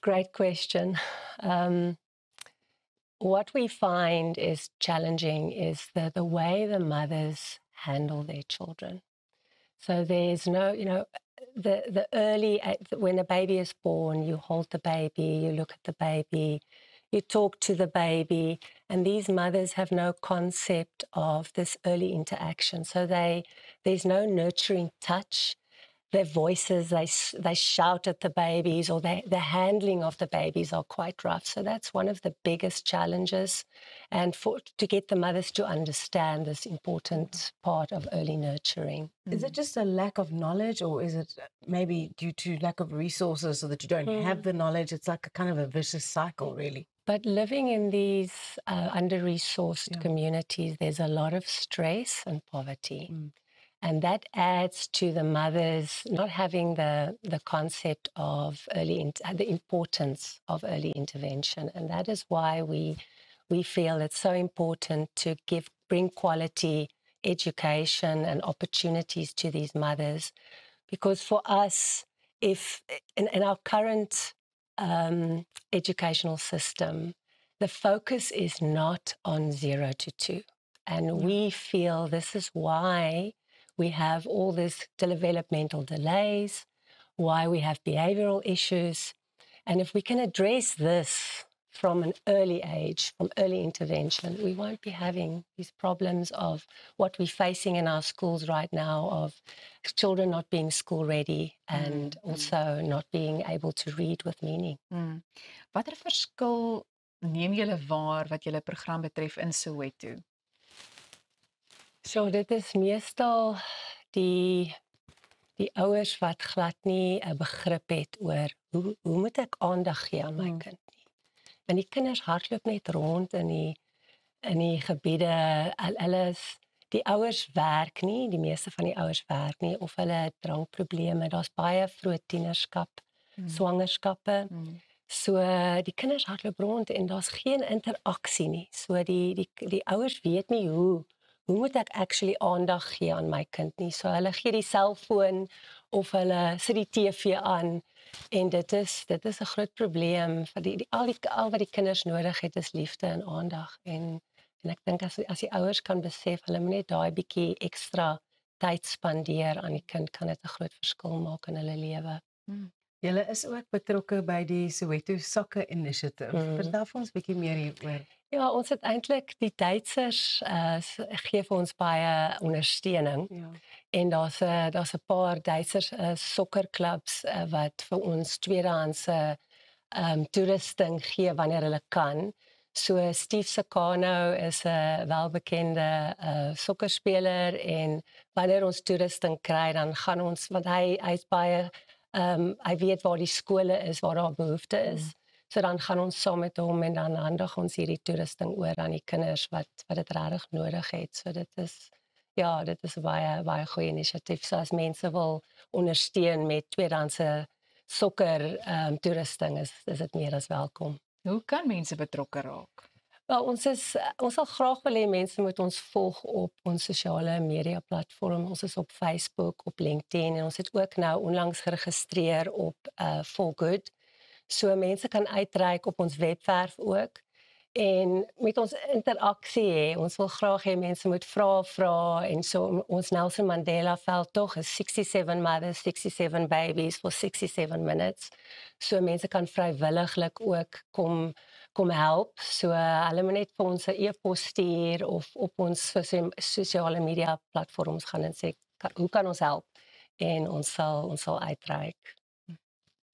Great question. What we find is challenging is the way the mothers handle their children. So there's no, the early, when a baby is born, you hold the baby, you look at the baby, you talk to the baby, and these mothers have no concept of this early interaction. So there's no nurturing touch. Their voices, they shout at the babies, or the handling of the babies are quite rough. So that's one of the biggest challenges, and to get the mothers to understand this important part of early nurturing. Is it just a lack of knowledge, or is it maybe due to lack of resources so that you don't have the knowledge? It's like a kind of a vicious cycle, really. But living in these under-resourced communities, there's a lot of stress and poverty. And that adds to the mothers not having the concept of the importance of early intervention. And that is why we feel it's so important to bring quality education and opportunities to these mothers. Because for us, if in our current educational system, the focus is not on 0 to 2. And we feel this is why we have all these developmental delays, why we have behavioral issues. And if we can address this from an early age, from early intervention, we won't be having these problems of what we're facing in our schools right now, of children not being school ready and also not being able to read with meaning. Watter verskil neem julle waar wat julle program betref in Soweto? So dit is meestal die ouers wat glad nie 'n begrip het oor hoe moet ek aandag gee aan my kind nie. Want die kinders hardloop net rond in die gebiede, die ouers werk nie, die meeste van die ouers werk nie of hulle het drankprobleme. Daar's baie vroeë tienerskap, swangerskappe. So die kinders hardloop rond en daar's geen interaksie nie. So die ouers weet nie hoe moet ek actually aandag gee aan my kind nie. So hulle gee die selfoon of hulle sit die TV aan en dit is 'n groot probleem vir al wat die kinders nodig het is liefde en aandag en ek dink as die ouers kan besef hulle moet net daai bietjie ekstra tyd spandeer aan die kind, kan dit 'n groot verskil maak in hulle lewe. Julle is ook betrokke by die Soweto Soccer Initiative. Vertel vir ons 'n bietjie meer hieroor. Ja, ons het eintlik die Duitsers gee vir ons baie ondersteuning. En daar's 'n paar Duitsers sokkerklubs wat vir ons tweedehandse toerusting gee wanneer hulle kan. So Steve Sakano is 'n welbekende sokkerspeler en wanneer ons toerusting kry dan gaan ons want hy's baie hy weet waar die skole is waar daar behoefte is. So dan gaan ons saam met hom en dan handig ons hierdie toerusting oor aan die kinders wat dit regtig nodig het. So dit is 'n baie goeie inisiatief. So as mense wil ondersteun met tweedehandse sokker toerusting is dit meer as welkom. Hoe kan mense betrokke raak? Wel, ons sal graag wil hê mense moet ons volg op ons sosiale media platform. Ons is op Facebook, op LinkedIn en ons het ook nou onlangs geregistreer op For Good. So mense kan uitreik op ons webwerf ook en met ons interaksie hê. Ons wil graag hê mense moet vra en so ons Nelson Mandela veldtog is 67 mothers, 67 babies for 67 minutes. So mense kan vrywilliglik ook kom help. So hulle moet net vir ons 'n e-pos stuur of op ons sosiale media platforms gaan en sê hoe kan ons help? En ons sal uitreik.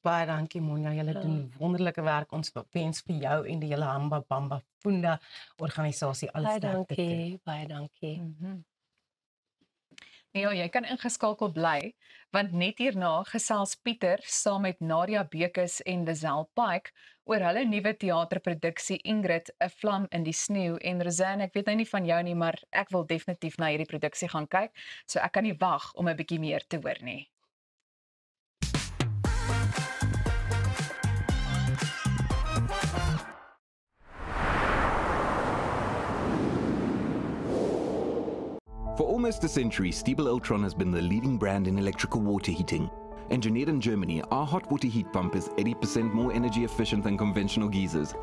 Baie dankie Monja, julle doen wonderlike werk. Ons wens vir jou en die hele Hamba Bamba Funda organisasie alles sterkte. Baie dankie. Ja, jy kan ingeskakel bly, want net hierna gesels Pieter saam met Nadia Bekes en Lisel Pike oor hulle nuwe teaterproduksie Ingrid, 'n vlam in die sneeu. En Rosanne, ek weet nou nie van jou nie, maar ek wil definitief na hierdie produksie gaan kyk, so ek kan nie wag om 'n bietjie meer te hoor nie. For almost a century, Stiebel Ultron has been the leading brand in electrical water heating. Engineered in Germany, our hot water heat pump is 80% more energy efficient than conventional geysers,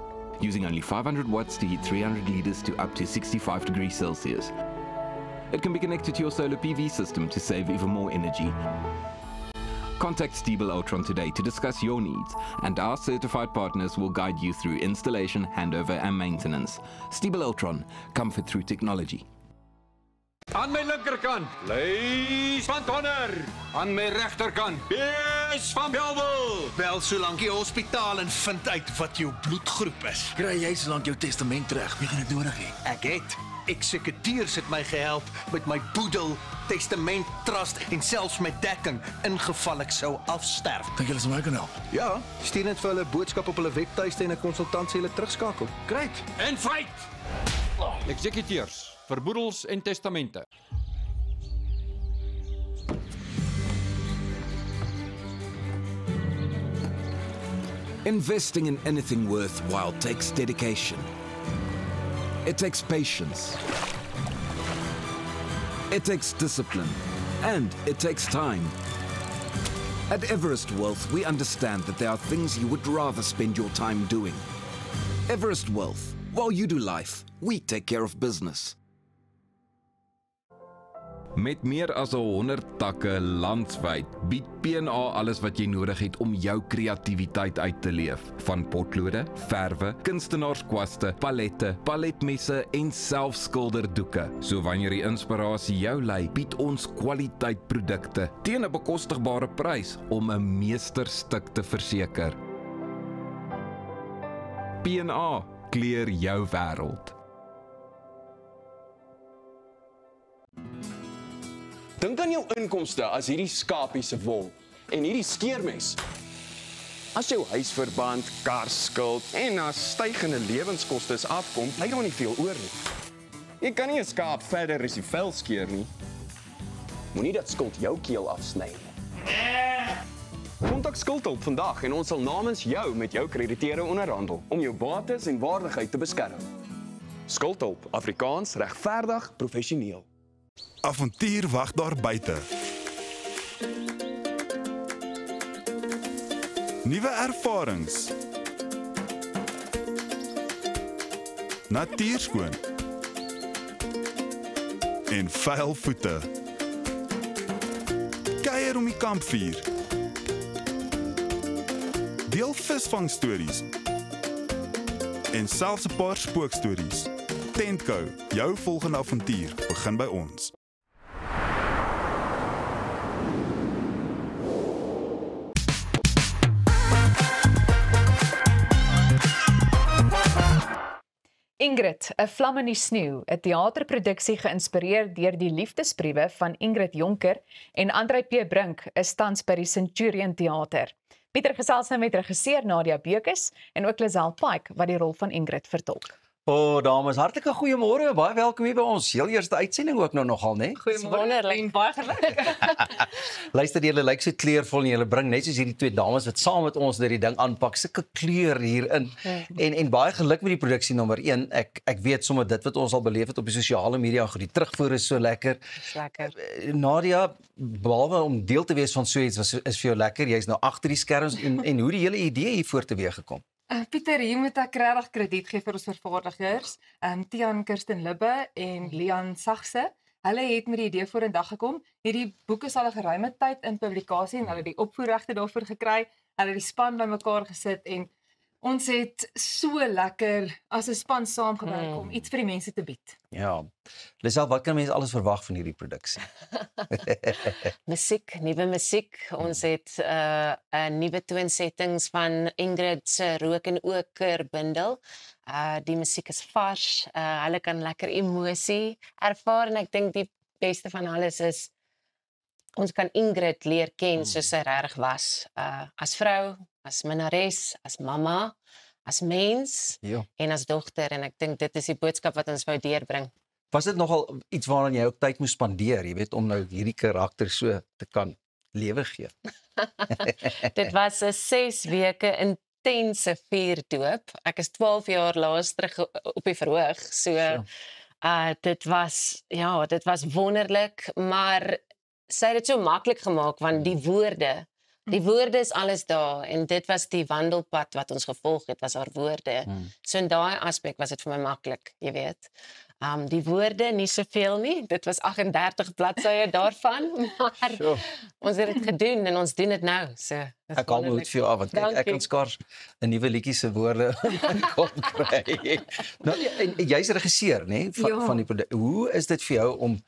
using only 500 watts to heat 300 liters to up to 65 degrees Celsius. It can be connected to your solar PV system to save even more energy. Contact Stiebel Ultron today to discuss your needs, and our certified partners will guide you through installation, handover and maintenance. Stiebel Ultron, comfort through technology. Aan my linkerkant, Lys van Tonner. Aan my regterkant, Bees van Belwel. Bel solank jy hospitaal en vind uit wat jou bloedgroep is. Kry jy solank jou testament reg, wie gaan dit nodig hê? Ek het. Eksekuteurs het my gehelp met my boedel, testament, trust en selfs met dekking ingeval ek sou afsterf. Dink julle sal my kan help? Ja, stuur net vir hulle 'n boodskap op hulle webtuiste en 'n konsultansie hulle terugskakel. Great. En fight. Eksekuteurs vir boedels en testamente. Investing in anything worthwhile takes dedication. It takes patience. It takes discipline. And it takes time. At Everest Wealth, we understand that there are things you would rather spend your time doing. Everest Wealth. While you do life, we take care of business. Met meer as 100 takke landwyd bied PNA alles wat jy nodig het om jou kreatiwiteit uit te leef. Van potlode, verwe, kunstenaarskwaste, palette, paletmesse en selfskilderdoeke. So wanneer die inspirasie jou lei, bied ons kwaliteitprodukte teen 'n bekostigbare prys om 'n meesterstuk te verseker. PNA kleur jou wêreld. Dink aan jou inkomste as hierdie skapie se wol en hierdie skeermes. As jou huisverband, karskuld en as stygende lewenskoste afkom, bly daar nie veel oor nie. Jy kan nie 'n skaap verder as die vel skeer nie. Moenie dat skuld jou keel afsny nie. Kontak Skuldhulp vandag en ons sal namens jou met jou krediteure onderhandel om jou bates en waardigheid te beskerm. Skuldhulp, Afrikaans, regverdig, professioneel. Avontuur wag daar buite. Nuwe ervarings. Natuurskoon. En vuil voete. Kuier om die kampvuur. Deel visvangstories. En selfs 'n paar spookstories. Tentco, jou volgende avontuur begin by ons. Ingrid, 'n vlam in die sneeu, 'n teaterproduksie geïnspireer deur die liefdesbriewe van Ingrid Jonker en Andrei P. Brink is tans by die Centurion Theater. Pieter gesels nou met regisseur Nadia Beukes en ook Lisel Pike wat die rol van Ingrid vertolk. Dames, hartlike goeiemôre. Baie welkom hier by ons heel eerste uitsending ook nou nogal, né? Goeiemôre en baie geluk. Luister, julle lyk so kleurvol en julle bring net soos hierdie twee dames wat saam met ons die ding aanpak, sulke kleur hierin. En baie geluk met die produksie nommer 1. Ek weet sommer dit wat ons al beleef het op die sosiale media, die terugvoer is so lekker. Dis lekker. Nadia, behalwe om deel te wees van so iets, is vir jou lekker. Jy's nou agter die skerms en hoe die hele idee hier voor teweeg gekom. Pieter, hier moet ek regtig krediet gee vir ons vervaardigers, Tiaan Kirsten Libbe en Lian Sagse. Hulle het met die idee vorendag gekom. Hierdie boek is al 'n geruime tyd in publikasie en hulle het die opvoerregte daarvoor gekry. Hulle het die span bymekaar gesit en ons het so lekker as 'n span saamgewerk om iets vir die mense te bied. Ja. Lisel, wat kan mense alles verwag van hierdie produksie? Musiek, nuwe musiek. Ons het 'n nuwe toonsettings van Ingrid se Rook en Oker bundel. Die musiek is vars. Hulle kan lekker emosie ervaar en ek dink die beste van alles is ons kan Ingrid leer ken soos sy regtig was. As vrou, as minnares, as mamma, as mens en as dogter en ek dink dit is die boodskap wat ons wou deurbring. Was dit nogal iets waaraan jy ook tyd moes spandeer, jy weet, om nou hierdie karakter so te kan lewe gee? Dit was 'n 6 weke intense vuurdoop. Ek is 12 jaar laas terug op die verhoog. So dit was wonderlik, maar sy het dit so maklik gemaak want die woorde is alles daar en dit was die wandelpad wat ons gevolg het, was haar woorde. So in daai aspek was dit vir my maklik, jy weet. Die woorde nie soveel nie. Dit was 38 bladsye daarvan, maar ons het dit gedoen en ons doen dit nou. So ek kan moet vir jou af want ek kan skaars 'n nuwe liedjie se woorde kon kry. Nou en jy's regisseur, né, van die produk. Hoe is dit vir jou om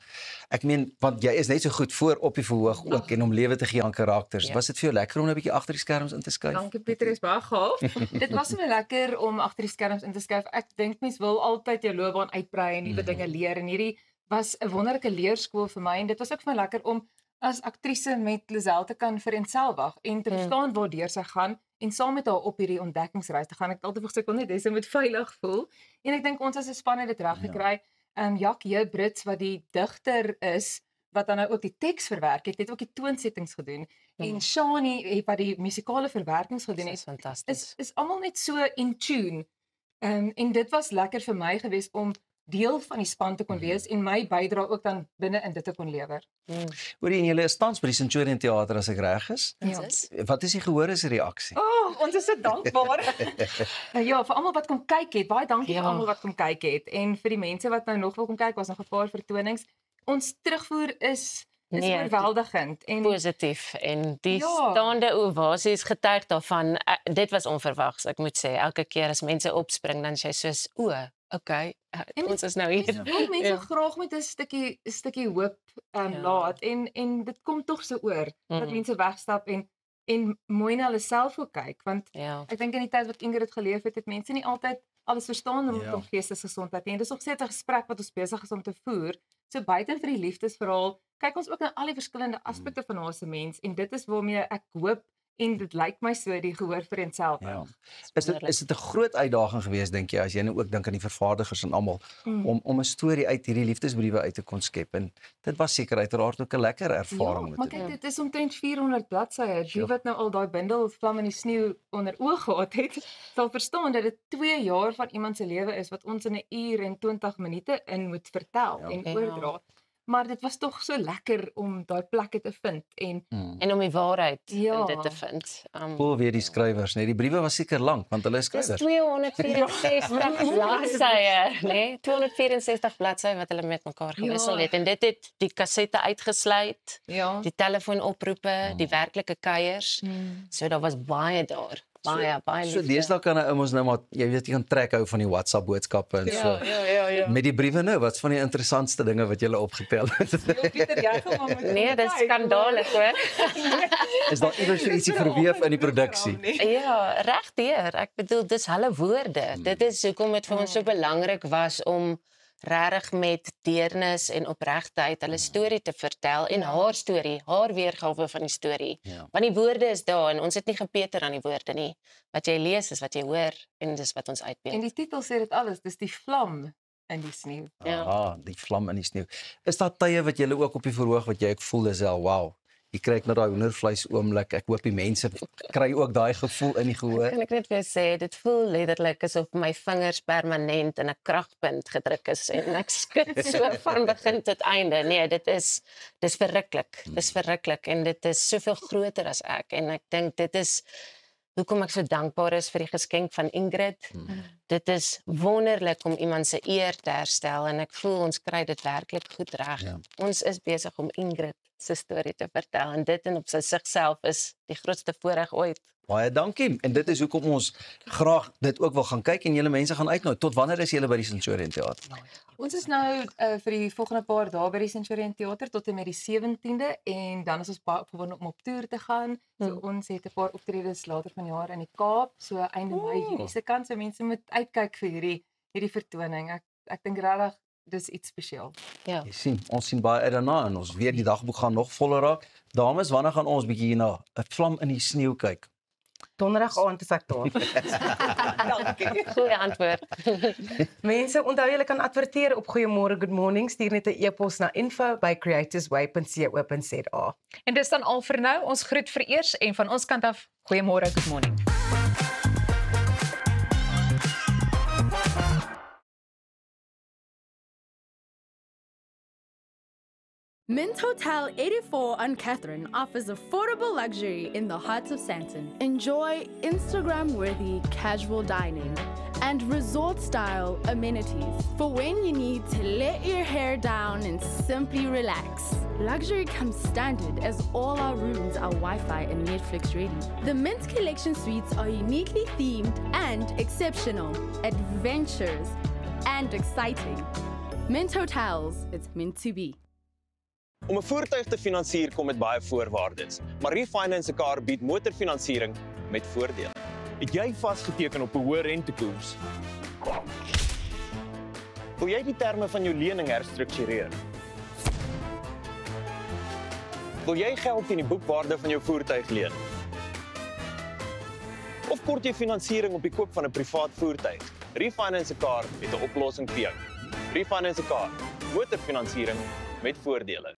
ek meen want jy is net so goed voor op die verhoog ook en om lewe te gee aan karakters. Was dit vir jou lekker om 'n bietjie agter die skerms in te skuif? Dankie Pieter, is baie gaaf. Dit was vir my lekker om agter die skerms in te skuif. Ek dink mens wil altyd jou loopbaan uitbrei en nuwe dinge leer en hierdie was 'n wonderlike leerskool vir my en dit was ook vir my lekker om as aktrise met Lisel te kan vereenselwig en te verstaan waardeur sy gaan en saam met haar op hierdie ontdekkingsreis te gaan. Ek het altyd gesê kon net sy moet veilig voel en ek dink ons as 'n span het dit reg gekry. Jack J. Brits wat die digter is wat dan nou ook die teks verwerk het ook die toonsettings gedoen en Shani het wat die musikale verwerkings gedoen het. Fantasties. Is almal net so in tune. En dit was lekker vir my geweest om deel van die span te kon wees en my bydra ook dan binne in dit te kon lewer. Hoorie, en julle is tans by die Centurion Theater as ek reg is? Wat is die gehoor is reaksie? Ons is so dankbaar. Ja, vir almal wat kom kyk het. Baie dankie vir almal wat kom kyk het en vir die mense wat nou nog wil kom kyk, was nog 'n paar vertonings. Ons terugvoer is oorweldigend en positief en die staande ovasies getuig daarvan. Dit was onverwags, ek moet sê. Elke keer as mense opspring dan sê jy soos okay, ons is nou hier. Mense graag met 'n stukkie hoop laat en dit kom tog so oor dat mense wegstap en mooi na hulle self ook kyk want ek dink in die tyd wat Ingrid geleef het mense nie altyd alles verstaan rondom geestesgesondheid nie. En dis nog steeds 'n gesprek wat ons besig is om te voer. So buite vir die liefdesverhaal kyk ons ook na al die verskillende aspekte van haar se mens en dit is waarmee ek hoop en dit lyk my so die gehoor vir enself. Is dit 'n groot uitdaging geweest dink jy as jy nou ook dink aan die vervaardigers en almal om 'n storie uit hierdie liefdesbriewe uit te kon skep en dit was seker uiteraard ook 'n lekker ervaring maar kyk dit is omtrent 400 bladsye. Die wat nou al daai bundel Vlam in die sneeu onder oog gehad het, sal verstaan dat dit 2 jaar van iemand se lewe is wat ons in 'n uur en 20 minute in moet vertel en oordra. Maar dit was tog so lekker om daai plekke te vind en om die waarheid in dit te vind. Weer die skrywers, nee, die briewe was seker lank want hulle is skrywers. 264 bladsye, nee, 264 bladsye wat hulle met mekaar gewissel het en dit het die kassette uitgesluit, die telefoonoproepe, die werklike kuiers. So daar was baie daar. Baie So liefde. deesdae kan ons nou maar, jy weet, jy kan trek hou van die WhatsApp boodskappe en so. Ja. Met die briewe nou, wat's van die interessantste dinge wat jy opgetel het? Nee, dis skandalig hoor. Is daar iewers so ietsie verweef in die produksie? Ja, regdeur. Ek bedoel dis hulle woorde. Dit is hoekom dit vir ons so belangrik was om regtig met deernis en opregtheid hulle storie te vertel en haar storie, haar weergawe van die storie. Want die woorde is daar en ons het nie gepeter aan die woorde nie. Wat jy lees is wat jy hoor en dis wat ons uitbeeld. En die titel sê dit alles, dis die vlam in die sneeu. Ja, die vlam in die sneeu. Is daar tye wat jy ook op die verhoog wat jy ek voel is al wow. Jy kry na daai hoendervleis oomblik. Ek hoop die mense kry ook daai gevoel in die gehoor. Kan ek net weer sê, dit voel letterlik asof my vingers permanent in 'n kragpunt gedruk is en ek skud so van begin tot einde. Nee, dis verruklik. Dis verruklik en dit is soveel groter as ek en ek dink dit is hoekom ek so dankbaar is vir die geskenk van Ingrid. Dit is wonderlik om iemand se eer te herstel en ek voel ons kry dit werklik goed reg. Ons is besig om Ingrid se storie te vertel en dit en op sy sigself is die grootste voorreg ooit. Baie dankie. En dit is hoekom ons graag dit ook wil gaan kyk en julle mense gaan uitnooi. Tot wanneer is julle by die Centurion Theater? Ons is nou vir die volgende paar dae by die Centurion Theater tot en met die 17de en dan is ons baie opgewonde om op toer te gaan. So ons het 'n paar optredes later vanjaar in die Kaap, so einde Mei hierdie se kant. So mense moet uitkyk vir hierdie vertoning. Ek dink regtig dis iets spesiaal. Ja. Jy sien, ons sien baie uit daarna en ons weet die dagboek gaan nog voller raak. Dames, wanneer gaan ons bietjie hierna 'n vlam in die sneeu kyk? Donderdag aand is ek daar. Dankie. Goeie antwoord. Mense, onthou julle kan adverteer op Goeiemôre Good Morning, stuur net 'n e-pos na info@creatorsway.co.za. En dis dan al vir nou. Ons groet vereers en van ons kant af, goeiemôre, good morning. Mint Hotel 84 on Catherine offers affordable luxury in the heart of Sandton. Enjoy Instagram-worthy casual dining and resort-style amenities for when you need to let your hair down and simply relax. Luxury comes standard as all our rooms are Wi-Fi and Netflix ready. The Mint Collection suites are uniquely themed and exceptional, adventurous and exciting. Mint Hotels, it's meant to be. Om 'n voertuig te finansier kom met baie voorwaardes, maar Refinance 'n Car bied motorfinansiering met voordele. Het jy vasgeteken op 'n hoë rentekoers? Wil jy die terme van jou lening herstruktureer? Wil jy geld teen die boekwaarde van jou voertuig leen? Of kort jy finansiering op die koop van 'n privaat voertuig? Refinance 'n Car het 'n oplossing vir jou. Refinance 'n Car, motorfinansiering met voordele.